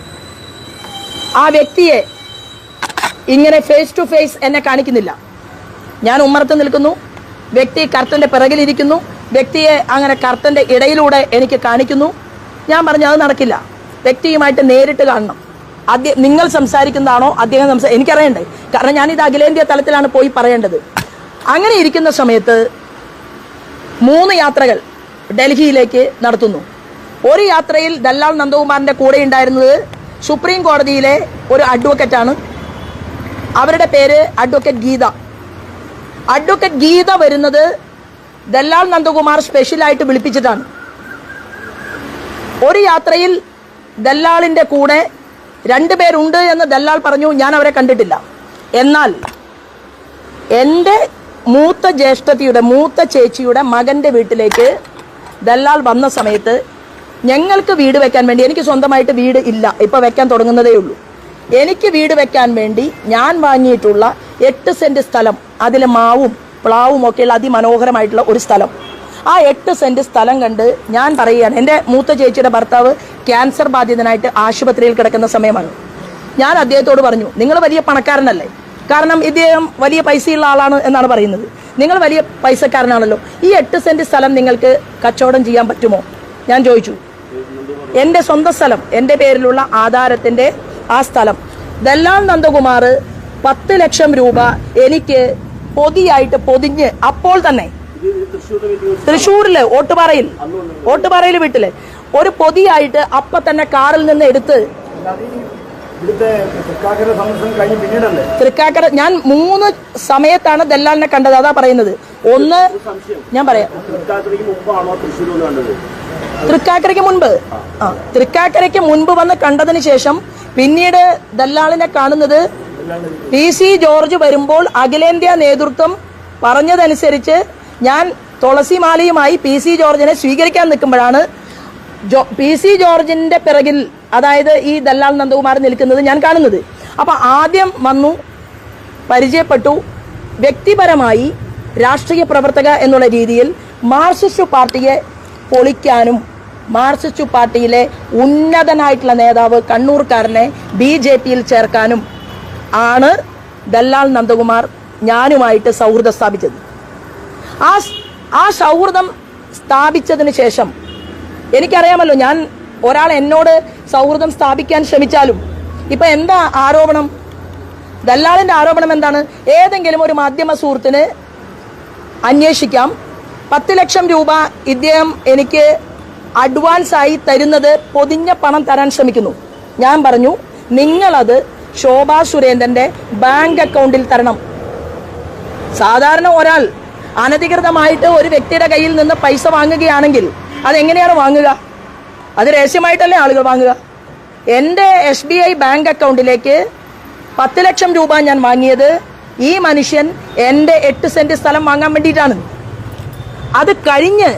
ആ വ്യക്തിയെ ഇങ്ങനെ ഫേസ് ടു ഫേസ് എന്നെ കാണിക്കുന്നില്ല. ഞാൻ ഉമ്മറത്ത് നിൽക്കുന്നു, വ്യക്തി കർട്ടന്റെ പിറകിലിരിക്കുന്നു, വ്യക്തിയെ അങ്ങനെ കർട്ടന്റെ ഇടയിലൂടെ എനിക്ക് കാണിക്കുന്നു. ഞാൻ പറഞ്ഞു അത് നടക്കില്ല, വ്യക്തിയുമായിട്ട് നേരിട്ട് കാണണം. നിങ്ങൾ സംസാരിക്കുന്നതാണോ അദ്ദേഹം എനിക്കറിയണ്ടേ, കാരണം ഞാനിത് അഖിലേന്ത്യാ തലത്തിലാണ് പോയി പറയേണ്ടത്. അങ്ങനെ ഇരിക്കുന്ന സമയത്ത് 3 യാത്രകൾ ഡൽഹിയിലേക്ക് നടത്തുന്നു. ഒരു യാത്രയിൽ ദല്ലാൽ നന്ദകുമാറിന്റെ കൂടെ ഉണ്ടായിരുന്നത് സുപ്രീം കോടതിയിലെ ഒരു അഡ്വക്കറ്റാണ്. അവരുടെ പേര് അഡ്വക്കേറ്റ് ഗീത. അഡ്വക്കേറ്റ് ഗീത വരുന്നത് ദല്ലാൽ നന്ദകുമാർ സ്പെഷ്യലായിട്ട് വിളിപ്പിച്ചിട്ടാണ്. ഒരു യാത്രയിൽ ദല്ലാളിന്റെ കൂടെ 2 പേരുണ്ട് എന്ന് ദല്ലാൾ പറഞ്ഞു. ഞാൻ അവരെ കണ്ടിട്ടില്ല. എന്നാൽ എൻ്റെ മൂത്ത ജ്യേഷ്ഠത്തിയുടെ, മൂത്ത ചേച്ചിയുടെ മകന്റെ വീട്ടിലേക്ക് ദല്ലാൾ വന്ന സമയത്ത് ഞങ്ങൾക്ക് വീട് വെക്കാൻ വേണ്ടി, എനിക്ക് സ്വന്തമായിട്ട് വീട് ഇല്ല, ഇപ്പൊ വെക്കാൻ തുടങ്ങുന്നതേ ഉള്ളൂ. എനിക്ക് വീട് വെക്കാൻ വേണ്ടി ഞാൻ വാങ്ങിയിട്ടുള്ള 8 സെന്റ് സ്ഥലം, അതിൽ മാവും പ്ലാവും ഒക്കെയുള്ള അതിമനോഹരമായിട്ടുള്ള ഒരു സ്ഥലം, ആ 8 സെന്റ് സ്ഥലം കണ്ട് ഞാൻ പറയുകയാണ്, എൻ്റെ മൂത്ത ചേച്ചിയുടെ ഭർത്താവ് ക്യാൻസർ ബാധിതനായിട്ട് ആശുപത്രിയിൽ കിടക്കുന്ന സമയമാണ്. ഞാൻ അദ്ദേഹത്തോട് പറഞ്ഞു, നിങ്ങൾ വലിയ പണക്കാരനല്ലേ, കാരണം ഇദ്ദേഹം വലിയ പൈസയുള്ള ആളാണ് എന്നാണ് പറയുന്നത്, നിങ്ങൾ വലിയ പൈസക്കാരനാണല്ലോ, ഈ 8 സെന്റ് സ്ഥലം നിങ്ങൾക്ക് കച്ചവടം ചെയ്യാൻ പറ്റുമോ? ഞാൻ ചോദിച്ചു. എൻ്റെ സ്വന്തം സ്ഥലം, എൻ്റെ പേരിലുള്ള ആധാരത്തിന്റെ ആ സ്ഥലം ദല്ലാൽ നന്ദകുമാർ 10 ലക്ഷം രൂപ എനിക്ക് പൊതിയായിട്ട് പൊതിഞ്ഞ് അപ്പോൾ തന്നെ തൃശ്ശൂരില് ഓട്ടുപാറയിൽ വീട്ടില് ഒരു പൊതിയായിട്ട് അപ്പൊ തന്നെ കാറിൽ നിന്ന് എടുത്ത് തൃക്കാക്കര ഞാൻ 3 സമയത്താണ് ദല്ലാലിനെ കണ്ടത്. അതാ പറയുന്നത്. ഒന്ന് ഞാൻ പറയാം, തൃക്കാക്കരയ്ക്ക് മുൻപ് തൃക്കാക്കരയ്ക്ക് മുൻപ് വന്ന് കണ്ടതിന് ശേഷം പിന്നീട് ദല്ലാളിനെ കാണുന്നത് PC ജോർജ് വരുമ്പോൾ അഖിലേന്ത്യാ നേതൃത്വം പറഞ്ഞതനുസരിച്ച് ഞാൻ തുളസിമാലയുമായി PC ജോർജിനെ സ്വീകരിക്കാൻ നിൽക്കുമ്പോഴാണ് PC ജോർജിന്റെ പിറകിൽ, അതായത് ഈ ദല്ലാൽ നന്ദകുമാർ നിൽക്കുന്നത് ഞാൻ കാണുന്നത്. അപ്പൊ ആദ്യം വന്നു, പരിചയപ്പെട്ടു. വ്യക്തിപരമായി രാഷ്ട്രീയ പ്രവർത്തക എന്നുള്ള രീതിയിൽ മാർക്സിസ്റ്റ് പാർട്ടിയെ പൊളിക്കാനും മാർക്സിസ്റ്റ് പാർട്ടിയിലെ ഉന്നതനായിട്ടുള്ള നേതാവ് കണ്ണൂർക്കാരനെ BJPയിൽ ചേർക്കാനും ആണ് ദല്ലാൽ നന്ദകുമാർ ഞാനുമായിട്ട് സൗഹൃദം സ്ഥാപിച്ചത്. ആ സൗഹൃദം സ്ഥാപിച്ചതിന് ശേഷം എനിക്കറിയാമല്ലോ, ഞാൻ ഒരാൾ എന്നോട് സൗഹൃദം സ്ഥാപിക്കാൻ ശ്രമിച്ചാലും ഇപ്പൊ എന്താ ആരോപണം? ദല്ലാളിന്റെ ആരോപണം എന്താണ്? ഏതെങ്കിലും ഒരു മാധ്യമ സുഹൃത്തിന് അന്വേഷിക്കാം, 10 ലക്ഷം രൂപ ഇദ്ദേഹം എനിക്ക് അഡ്വാൻസ് ആയി തരുന്നത് പൊതിഞ്ഞ പണം തരാൻ ശ്രമിക്കുന്നു. ഞാൻ പറഞ്ഞു, നിങ്ങളത് ശോഭാ സുരേന്ദ്രന്റെ ബാങ്ക് അക്കൗണ്ടിൽ തരണം. സാധാരണ ഒരാൾ അനധികൃതമായിട്ട് ഒരു വ്യക്തിയുടെ കയ്യിൽ നിന്ന് പൈസ വാങ്ങുകയാണെങ്കിൽ അതെങ്ങനെയാണ് വാങ്ങുക? അത് രഹസ്യമായിട്ടല്ലേ ആളുകൾ വാങ്ങുക? എൻ്റെ SBI ബാങ്ക് അക്കൗണ്ടിലേക്ക് 10 ലക്ഷം രൂപ ഞാൻ വാങ്ങിയത് ഈ മനുഷ്യൻ എൻ്റെ 8 സെന്റ് സ്ഥലം വാങ്ങാൻ വേണ്ടിയിട്ടാണ്. അത് കഴിഞ്ഞ്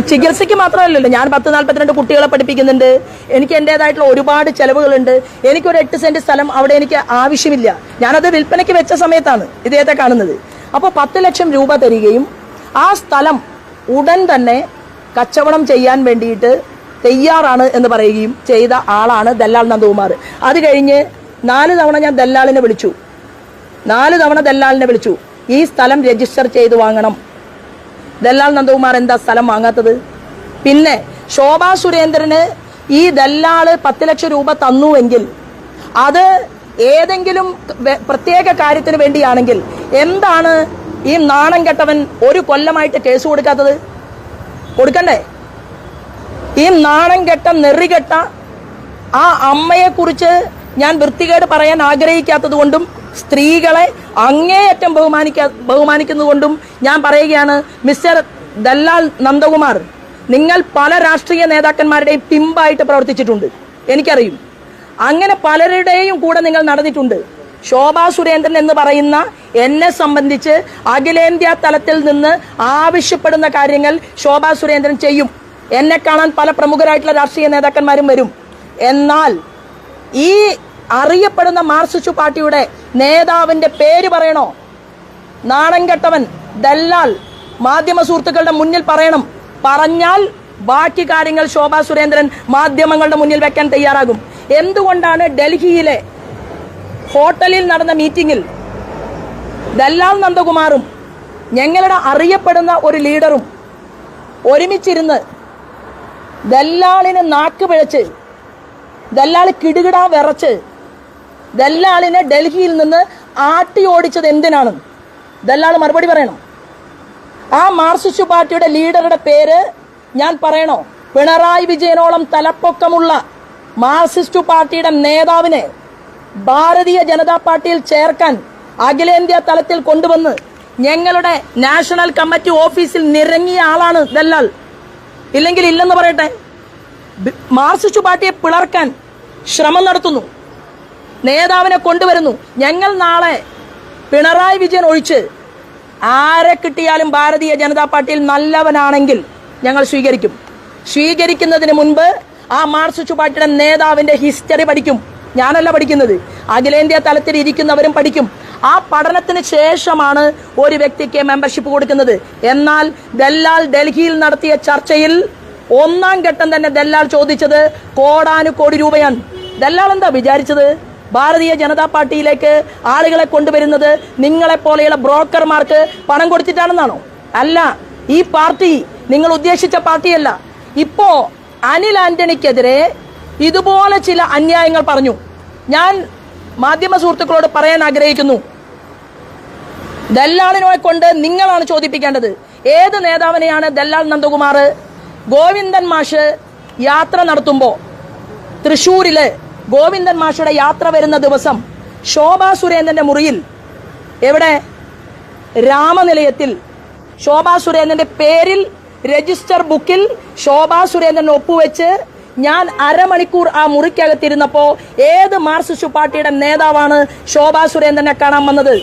ചികിത്സയ്ക്ക് മാത്രമല്ലല്ലോ, ഞാൻ 10-42 കുട്ടികളെ പഠിപ്പിക്കുന്നുണ്ട്. എനിക്ക് എൻ്റെതായിട്ടുള്ള ഒരുപാട് ചെലവുകളുണ്ട്. എനിക്കൊരു 8 സെന്റ് സ്ഥലം അവിടെ എനിക്ക് ആവശ്യമില്ല. ഞാനത് വിൽപ്പനയ്ക്ക് വെച്ച സമയത്താണ് ഇദ്ദേഹത്തെ കാണുന്നത്. അപ്പോൾ 10 ലക്ഷം രൂപ തരികയും ആ സ്ഥലം ഉടൻ തന്നെ കച്ചവടം ചെയ്യാൻ വേണ്ടിയിട്ട് തയ്യാറാണ് എന്ന് പറയുകയും ചെയ്ത ആളാണ് ദല്ലാൽ നന്ദകുമാർ. അത് കഴിഞ്ഞ് 4 തവണ ഞാൻ ദല്ലാളിനെ വിളിച്ചു. 4 തവണ ദല്ലാളിനെ വിളിച്ചു. ഈ സ്ഥലം രജിസ്റ്റർ ചെയ്ത് വാങ്ങണം. ദല്ലാൽ നന്ദകുമാർ എന്താ സ്ഥലം വാങ്ങാത്തത്? പിന്നെ ശോഭാ സുരേന്ദ്രന് ഈ ദല്ലാള് 10 ലക്ഷം രൂപ തന്നുവെങ്കിൽ അത് ഏതെങ്കിലും പ്രത്യേക കാര്യത്തിന് വേണ്ടിയാണെങ്കിൽ എന്താണ് ഈ നാണം കെട്ടവൻ 1 കൊല്ലമായിട്ട് കേസ് കൊടുക്കാത്തത്? കൊടുക്കണ്ടേ? ഈ നാണം കെട്ട നെറികെട്ട ആ അമ്മയെ കുറിച്ച് ഞാൻ വൃത്തികേട് പറയാൻ ആഗ്രഹിക്കാത്തത് കൊണ്ടും സ്ത്രീകളെ അങ്ങേയറ്റം ബഹുമാനിക്കുന്നതുകൊണ്ടും ഞാൻ പറയുകയാണ്, മിസ്റ്റർ ദല്ലാൽ നന്ദകുമാർ, നിങ്ങൾ പല രാഷ്ട്രീയ നേതാക്കന്മാരുടെയും പിമ്പായിട്ട് പ്രവർത്തിച്ചിട്ടുണ്ട്, എനിക്കറിയും. അങ്ങനെ പലരുടെയും കൂടെ നിങ്ങൾ നടന്നിട്ടുണ്ട്. ശോഭാ സുരേന്ദ്രൻ എന്ന് പറയുന്ന എന്നെ സംബന്ധിച്ച് അഖിലേന്ത്യാ തലത്തിൽ നിന്ന് ആവശ്യപ്പെടുന്ന കാര്യങ്ങൾ ശോഭാ സുരേന്ദ്രൻ ചെയ്യും. എന്നെ കാണാൻ പല പ്രമുഖരായിട്ടുള്ള രാഷ്ട്രീയ നേതാക്കന്മാരും വരും. എന്നാൽ ഈ അറിയപ്പെടുന്ന മാർക്സിസ്റ്റ് പാർട്ടിയുടെ നേതാവിന്റെ പേര് പറയണോ? നാണം കെട്ടവൻ ദല്ലാൽ മാധ്യമ സുഹൃത്തുക്കളുടെ മുന്നിൽ പറയണം. പറഞ്ഞാൽ ബാക്കി കാര്യങ്ങൾ ശോഭാ സുരേന്ദ്രൻ മാധ്യമങ്ങളുടെ മുന്നിൽ വെക്കാൻ തയ്യാറാകും. എന്തുകൊണ്ടാണ് ഡൽഹിയിലെ ഹോട്ടലിൽ നടന്ന മീറ്റിംഗിൽ ദല്ലാൽ നന്ദകുമാറും ഞങ്ങളുടെ അറിയപ്പെടുന്ന ഒരു ലീഡറും ഒരുമിച്ചിരുന്ന് ദല്ലാളിന് നാക്ക് പിഴച്ച്, ദല്ലാള് കിടുകിടാ വിറച്ച് ദല്ലാളിനെ ഡൽഹിയിൽ നിന്ന് ആട്ടി ഓടിച്ചത് എന്തിനാണ്? ദല്ലാൾ മറുപടി പറയണം. ആ മാർക്സിസ്റ്റ് പാർട്ടിയുടെ ലീഡറുടെ പേര് ഞാൻ പറയണോ? പിണറായി വിജയനോളം തലപ്പൊക്കമുള്ള മാർക്സിസ്റ്റ് പാർട്ടിയുടെ നേതാവിനെ ഭാരതീയ ജനതാ പാർട്ടിയിൽ ചേർക്കാൻ അഖിലേന്ത്യാ തലത്തിൽ കൊണ്ടുവന്ന് ഞങ്ങളുടെ നാഷണൽ കമ്മിറ്റി ഓഫീസിൽ നിരങ്ങിയ ആളാണ് ദല്ലാൽ. ഇല്ലെങ്കിൽ ഇല്ലെന്ന് പറയട്ടെ. മാർക്സിസ്റ്റ് പാർട്ടിയെ പിളർക്കാൻ ശ്രമം നടത്തുന്നു, നേതാവിനെ കൊണ്ടുവരുന്നു. ഞങ്ങൾ നാളെ പിണറായി വിജയൻ ഒഴിച്ച് ആരെ കിട്ടിയാലും ഭാരതീയ ജനതാ പാർട്ടിയിൽ നല്ലവനാണെങ്കിൽ ഞങ്ങൾ സ്വീകരിക്കും. സ്വീകരിക്കുന്നതിന് മുൻപ് ആ മാർക്സിസ്റ്റ് പാർട്ടിയുടെ നേതാവിന്റെ ഹിസ്റ്ററി പഠിക്കും. ഞാനല്ല പഠിക്കുന്നത്, അഖിലേന്ത്യാ തലത്തിൽ ഇരിക്കുന്നവരും പഠിക്കും. ആ പഠനത്തിന് ശേഷമാണ് ഒരു വ്യക്തിക്ക് മെമ്പർഷിപ്പ് കൊടുക്കുന്നത്. എന്നാൽ ദല്ലാൽ ഡൽഹിയിൽ നടത്തിയ ചർച്ചയിൽ 1ാം ഘട്ടം തന്നെ ദല്ലാൽ ചോദിച്ചത് കോടാനുകോടി രൂപയാണ്. ദല്ലാൽ എന്താ വിചാരിച്ചത്? ഭാരതീയ ജനതാ പാർട്ടിയിലേക്ക് ആളുകളെ കൊണ്ടുവരുന്നത് നിങ്ങളെപ്പോലെയുള്ള ബ്രോക്കർമാർക്ക് പണം കൊടുത്തിട്ടാണെന്നാണോ? അല്ല, ഈ പാർട്ടി നിങ്ങൾ ഉദ്ദേശിച്ച പാർട്ടിയല്ല. ഇപ്പോ അനിൽ ആന്റണിക്കെതിരെ ഇതുപോലെ ചില അന്യായങ്ങൾ പറഞ്ഞു. ഞാൻ മാധ്യമ സുഹൃത്തുക്കളോട് പറയാൻ ആഗ്രഹിക്കുന്നു, ദല്ലാളിനെ കൊണ്ട് നിങ്ങളാണ് ചോദിപ്പിക്കേണ്ടത്. ഏത് നേതാവിനെയാണ് ദല്ലാൽ നന്ദകുമാർ ഗോവിന്ദൻ മാഷ് യാത്ര നടത്തുമ്പോൾ തൃശ്ശൂരില് ഗോവിന്ദൻ മാഷയുടെ യാത്ര വരുന്ന ദിവസം ശോഭാ സുരേന്ദ്രന്റെ മുറിയിൽ എവിടെ രാമനിലയത്തിൽ ശോഭാ സുരേന്ദ്രന്റെ പേരിൽ രജിസ്റ്റർ ബുക്കിൽ ശോഭാ സുരേന്ദ്രൻ ഒപ്പുവെച്ച് ഞാൻ അരമണിക്കൂർ ആ മുറിക്കകത്തിരുന്നപ്പോ ഏത് മാർക്സിസ്റ്റ് പാർട്ടിയുടെ നേതാവാണ് ശോഭാ സുരേന്ദ്രനെ കാണാൻ വന്നത്?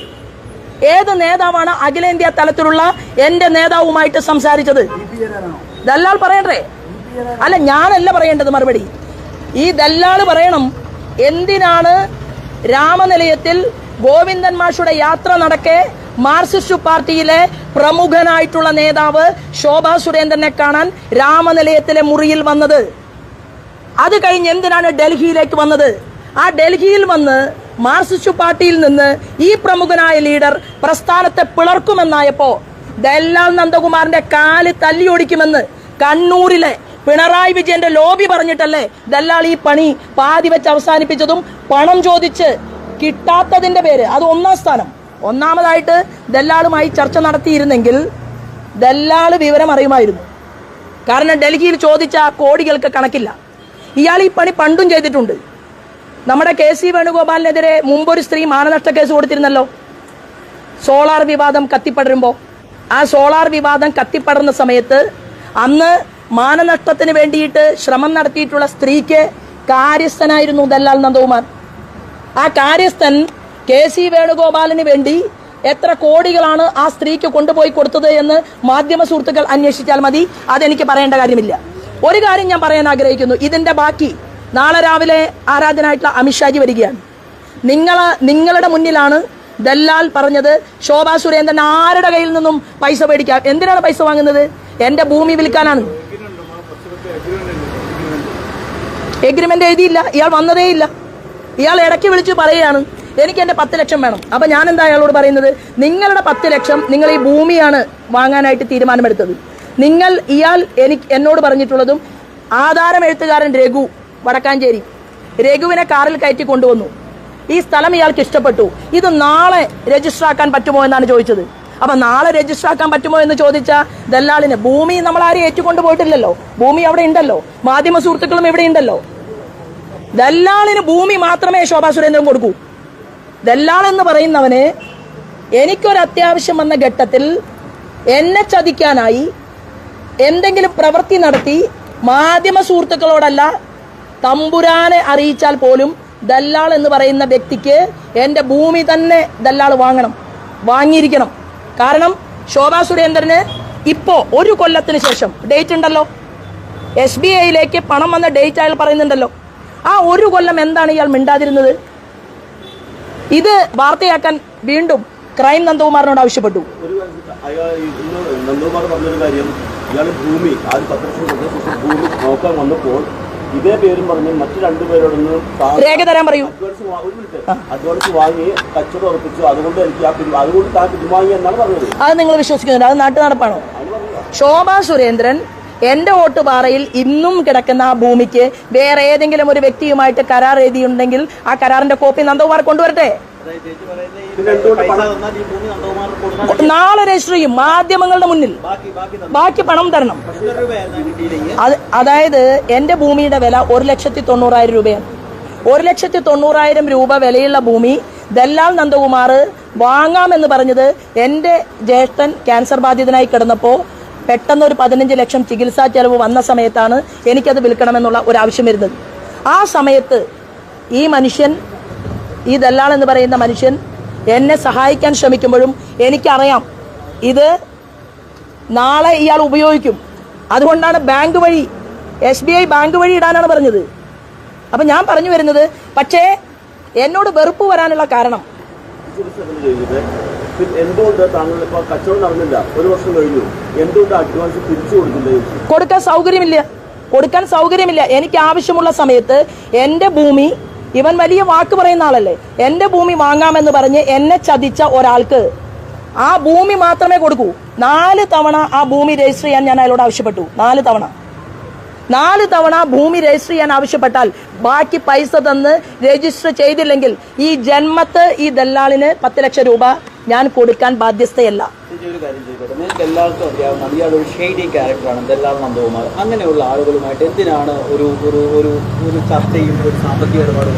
ഏത് നേതാവാണ് അഖിലേന്ത്യാ തലത്തിലുള്ള എന്റെ നേതാവുമായിട്ട് സംസാരിച്ചത്? ദല്ലാൾ പറയണ്ടേ? അല്ല, ഞാനല്ല പറയേണ്ടത് മറുപടി. ഈ ദല്ലാൾ പറയണം എന്തിനാണ് രാമനിലയത്തിൽ ഗോവിന്ദൻ മാഷുടെ യാത്ര നടക്കെ മാർക്സിസ്റ്റ് പാർട്ടിയിലെ പ്രമുഖനായിട്ടുള്ള നേതാവ് ശോഭാ സുരേന്ദ്രനെ കാണാൻ രാമനിലയത്തിലെ മുറിയിൽ വന്നത്? അത് കഴിഞ്ഞ് എന്തിനാണ് ഡൽഹിയിലേക്ക് വന്നത്? ആ ഡൽഹിയിൽ വന്ന് മാർക്സിസ്റ്റ് പാർട്ടിയിൽ നിന്ന് ഈ പ്രമുഖനായ ലീഡർ പ്രസ്ഥാനത്തെ പിളർക്കുമെന്നായപ്പോ ദല്ലാൽ നന്ദകുമാറിന്റെ കാല് തല്ലിയൊടിക്കുമെന്ന് കണ്ണൂരിലെ പിണറായി വിജയന്റെ ലോബി പറഞ്ഞിട്ടല്ലേ ദല്ലാൾ ഈ പണി പാതി വെച്ച് അവസാനിപ്പിച്ചതും പണം ചോദിച്ച് കിട്ടാത്തതിന്റെ പേര്. അത് ഒന്നാം സ്ഥാനം. ഒന്നാമതായിട്ട് ദല്ലാളുമായി ചർച്ച നടത്തിയിരുന്നെങ്കിൽ ദല്ലാള് വിവരം അറിയുമായിരുന്നു. കാരണം ഡൽഹിയിൽ ചോദിച്ച കോടികൾക്ക് കണക്കില്ല. ഇയാൾ ഈ പണി പണ്ടും ചെയ്തിട്ടുണ്ട്. നമ്മുടെ KC വേണുഗോപാലിനെതിരെ മുമ്പൊരു സ്ത്രീ മാനനഷ്ട കേസ് കൊടുത്തിരുന്നല്ലോ, സോളാർ വിവാദം കത്തിപ്പടരുമ്പോൾ. ആ സോളാർ വിവാദം കത്തിപ്പടർന്ന സമയത്ത് അന്ന് മാനനഷ്ടത്തിന് വേണ്ടിയിട്ട് ശ്രമം നടത്തിയിട്ടുള്ള സ്ത്രീക്ക് കാര്യസ്ഥനായിരുന്നു ദല്ലാൽ നന്ദകുമാർ. ആ കാര്യസ്ഥൻ KC വേണുഗോപാലിന് വേണ്ടി എത്ര കോടികളാണ് ആ സ്ത്രീക്ക് കൊണ്ടുപോയി കൊടുത്തത് എന്ന് മാധ്യമ സുഹൃത്തുക്കൾ അന്വേഷിച്ചാൽ മതി. അതെനിക്ക് പറയേണ്ട കാര്യമില്ല. ഒരു കാര്യം ഞാൻ പറയാൻ ആഗ്രഹിക്കുന്നു. ഇതിന്റെ ബാക്കി നാളെ രാവിലെ ആരാധനായിട്ടുള്ള അമിത്ഷാജി വരികയാണ്. നിങ്ങളുടെ മുന്നിലാണ് ദല്ലാൽ പറഞ്ഞത് ശോഭാ സുരേന്ദ്രൻ ആരുടെ കയ്യിൽ നിന്നും പൈസ മേടിക്കാം. എന്തിനാണ് പൈസ വാങ്ങുന്നത്? എന്റെ ഭൂമി വിൽക്കാനാണ്. എഗ്രിമെന്റ് എഴുതിയില്ല, ഇയാൾ വന്നതേ ഇല്ല. ഇയാൾ ഇടയ്ക്ക് വിളിച്ച് പറയുകയാണ് എനിക്ക് എന്റെ 10 ലക്ഷം വേണം. അപ്പൊ ഞാൻ എന്താ അയാളോട് പറയുന്നത്? നിങ്ങളുടെ 10 ലക്ഷം നിങ്ങൾ ഈ ഭൂമിയാണ് വാങ്ങാനായിട്ട് തീരുമാനമെടുത്തത്. ഇയാൾ എന്നോട് പറഞ്ഞിട്ടുള്ളതും ആധാരം എഴുത്തുകാരൻ രഘു വടക്കാഞ്ചേരി, രഘുവിനെ കാറിൽ കയറ്റി കൊണ്ടുവന്നു. ഈ സ്ഥലം ഇയാൾക്ക് ഇഷ്ടപ്പെട്ടു. ഇത് നാളെ രജിസ്റ്റർ ആക്കാൻ പറ്റുമോ എന്നാണ് ചോദിച്ചത്. അപ്പൊ നാളെ രജിസ്റ്റർ ആക്കാൻ പറ്റുമോ എന്ന് ചോദിച്ച ദല്ലാളിന് ഭൂമി നമ്മൾ ആരും ഏറ്റുകൊണ്ട് പോയിട്ടില്ലല്ലോ, ഭൂമി അവിടെ ഉണ്ടല്ലോ, മാധ്യമ സുഹൃത്തുക്കളും ഇവിടെ ഉണ്ടല്ലോ. ദല്ലാളിന് ഭൂമി മാത്രമേ ശോഭാ സുരേന്ദ്രൻ കൊടുക്കൂ. ദല്ലാൾ എന്ന് പറയുന്നവന് എനിക്കൊരു അത്യാവശ്യം വന്ന ഘട്ടത്തിൽ എന്നെ ചതിക്കാനായി എന്തെങ്കിലും പ്രവൃത്തി നടത്തി മാധ്യമ സുഹൃത്തുക്കളോടല്ല തമ്പുരാനെ അറിയിച്ചാൽ പോലും ദല്ലാൾ എന്ന് പറയുന്ന വ്യക്തിക്ക് എന്റെ ഭൂമി തന്നെ ദല്ലാൾ വാങ്ങിയിരിക്കണം. കാരണം ശോഭാ സുരേന്ദ്രന് ഇപ്പോ 1 കൊല്ലത്തിന് ശേഷം ഡേറ്റ് ഉണ്ടല്ലോ, SBIയിലേക്ക് പണം വന്ന ഡേറ്റ് അയാൾ പറയുന്നുണ്ടല്ലോ. ആ 1 കൊല്ലം എന്താണ് ഇയാൾ മിണ്ടാതിരുന്നത്? ഇത് വാർത്തയാക്കാൻ വീണ്ടും ക്രൈം നന്ദകുമാറിനോട് ആവശ്യപ്പെട്ടു. നന്ദകുമാർ പറഞ്ഞൊരു കാര്യം, ഇയാൾ ഭൂമി ഭൂമി നോക്കാൻ വന്നപ്പോൾ ഇതേ പേരും പറഞ്ഞ് മറ്റു 2 പേരോടൊന്ന് രേഖ തരാൻ പറയൂ. അഡ്വാൻസ് വാങ്ങി കച്ചവടം ഉറപ്പിച്ചു, അതുകൊണ്ട് അതുകൊണ്ട് താൻ പിൻവാങ്ങി എന്നാണ് പറഞ്ഞത്. അത് നിങ്ങൾ വിശ്വസിക്കുന്നുണ്ട്? അത് നാട്ടു നടപ്പാണോ? ശോഭാ സുരേന്ദ്രൻ എന്റെ വോട്ടുപാറയിൽ ഇന്നും കിടക്കുന്ന ആ ഭൂമിക്ക് വേറെ ഏതെങ്കിലും ഒരു വ്യക്തിയുമായിട്ട് കരാർ എഴുതിയുണ്ടെങ്കിൽ ആ കരാറിന്റെ കോപ്പി നന്ദകുമാർ കൊണ്ടുവരട്ടെ. നാളെ രജിസ്റ്റർ ചെയ്യും മാധ്യമങ്ങളുടെ മുന്നിൽ. ബാക്കി പണം തരണം. അതായത് എന്റെ ഭൂമിയുടെ വില 1,90,000 രൂപയാണ്. 1,90,000 രൂപ വിലയുള്ള ഭൂമി ദല്ലാൽ നന്ദകുമാർ വാങ്ങാമെന്ന് പറഞ്ഞത് എന്റെ ജ്യേഷ്ഠൻ ക്യാൻസർ ബാധിതനായി കിടന്നപ്പോൾ പെട്ടെന്ന് ഒരു 15 ലക്ഷം ചികിത്സാ ചെലവ് വന്ന സമയത്താണ് എനിക്കത് വിൽക്കണമെന്നുള്ള ഒരു ആവശ്യം വരുന്നത്. ആ സമയത്ത് ഈ മനുഷ്യൻ, ഈ ദല്ലാൾ എന്ന് പറയുന്ന മനുഷ്യൻ എന്നെ സഹായിക്കാൻ ശ്രമിക്കുമ്പോഴും എനിക്കറിയാം ഇത് നാളെ ഇയാൾ ഉപയോഗിക്കും. അതുകൊണ്ടാണ് ബാങ്ക് വഴി SBI ബാങ്ക് വഴി ഇടാനാണ് പറഞ്ഞത്. അപ്പം ഞാൻ പറഞ്ഞു വരുന്നത്, പക്ഷേ എന്നോട് വെറുപ്പ് വരാനുള്ള കാരണം എന്തുകൊണ്ട് താങ്കൾ ഇപ്പോൾ കച്ചവടം നടന്നില്ല, 1 വർഷം കഴിഞ്ഞു, എന്തുകൊണ്ട് അഡ്വാൻസ് തിരിച്ചു കൊടുക്കില്ല? കൊടുക്കാൻ സൗകര്യമില്ല. എനിക്ക് ആവശ്യമുള്ള സമയത്ത് എൻ്റെ ഭൂമി, ഇവൻ വലിയ വാക്ക് പറയുന്ന ആളല്ലേ, എൻ്റെ ഭൂമി വാങ്ങാമെന്ന് പറഞ്ഞ് എന്നെ ചതിച്ച ഒരാൾക്ക് ആ ഭൂമി മാത്രമേ കൊടുക്കൂ. 4 തവണ ആ ഭൂമി രജിസ്റ്റർ ചെയ്യാൻ ഞാൻ അയാളോട് ആവശ്യപ്പെട്ടു. 4 തവണ ഭൂമി രജിസ്റ്റർ ചെയ്യാൻ ആവശ്യപ്പെട്ടാൽ ബാക്കി പൈസ തന്ന് രജിസ്റ്റർ ചെയ്തില്ലെങ്കിൽ ഈ ജന്മത്ത് ഈ ദല്ലാളിന് 10 ലക്ഷം രൂപ ഞാൻ കൊടുക്കാൻ ബാധ്യസ്ഥയല്ല. ഒരു കാര്യം ചോദിക്കട്ടെ, നിങ്ങൾക്ക് എല്ലാവർക്കും അറിയാവുന്ന ഇയാളൊരു ഷെയ്ഡി ക്യാരക്ടറാണ് ദല്ലാൽ നന്ദകുമാർ. അങ്ങനെയുള്ള ആളുകളുമായിട്ട് എന്തിനാണ് ഒരു ഒരു ഒരു ഒരു ചർച്ചയും ഒരു സാമ്പത്തിക ഇടപാടും?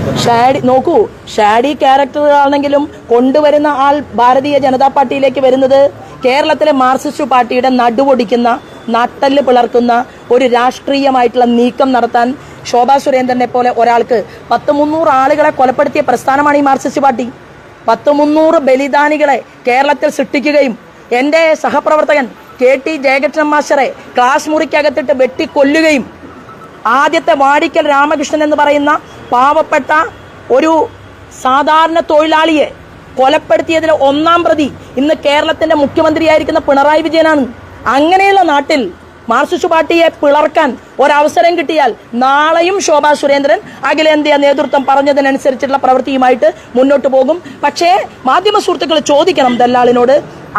നോക്കൂ, ഷാഡി ക്യാരക്ടർ ആണെങ്കിലും കൊണ്ടുവരുന്ന ആൾ ഭാരതീയ ജനതാ പാർട്ടിയിലേക്ക് വരുന്നത് കേരളത്തിലെ മാർക്സിസ്റ്റ് പാർട്ടിയുടെ നടുവൊടിക്കുന്ന, നട്ടല് പിളർക്കുന്ന ഒരു രാഷ്ട്രീയമായിട്ടുള്ള നീക്കം നടത്താൻ ശോഭാ സുരേന്ദ്രനെ പോലെ ഒരാൾക്ക് 100-300 ആളുകളെ കൊലപ്പെടുത്തിയ പ്രസ്ഥാനമാണ് ഈ മാർക്സിസ്റ്റ് പാർട്ടി. 100-300 ബലിദാനികളെ കേരളത്തിൽ സൃഷ്ടിക്കുകയും എൻ്റെ സഹപ്രവർത്തകൻ KT ജയകൃഷ്ണൻ മാസ്റ്ററെ ക്ലാസ് മുറിക്കകത്തിട്ട് വെട്ടിക്കൊല്ലുകയും ആദ്യത്തെ വാടിക്കൽ രാമകൃഷ്ണൻ എന്ന് പറയുന്ന പാവപ്പെട്ട ഒരു സാധാരണ തൊഴിലാളിയെ കൊലപ്പെടുത്തിയതിലെ 1-ാം പ്രതി ഇന്ന് കേരളത്തിന്റെ മുഖ്യമന്ത്രിയായിരിക്കുന്ന പിണറായി വിജയനാണ്. അങ്ങനെയുള്ള നാട്ടിൽ മാർക്സിസ്റ്റ് പാർട്ടിയെ പിളർക്കാൻ ഒരവസരം കിട്ടിയാൽ നാളെയും ശോഭാ സുരേന്ദ്രൻ അഖിലേന്ത്യാ നേതൃത്വം പറഞ്ഞതിനനുസരിച്ചുള്ള പ്രവൃത്തിയുമായിട്ട് മുന്നോട്ട് പോകും. പക്ഷേ മാധ്യമ സുഹൃത്തുക്കൾ ചോദിക്കണം ദല്ലാളിനോട്,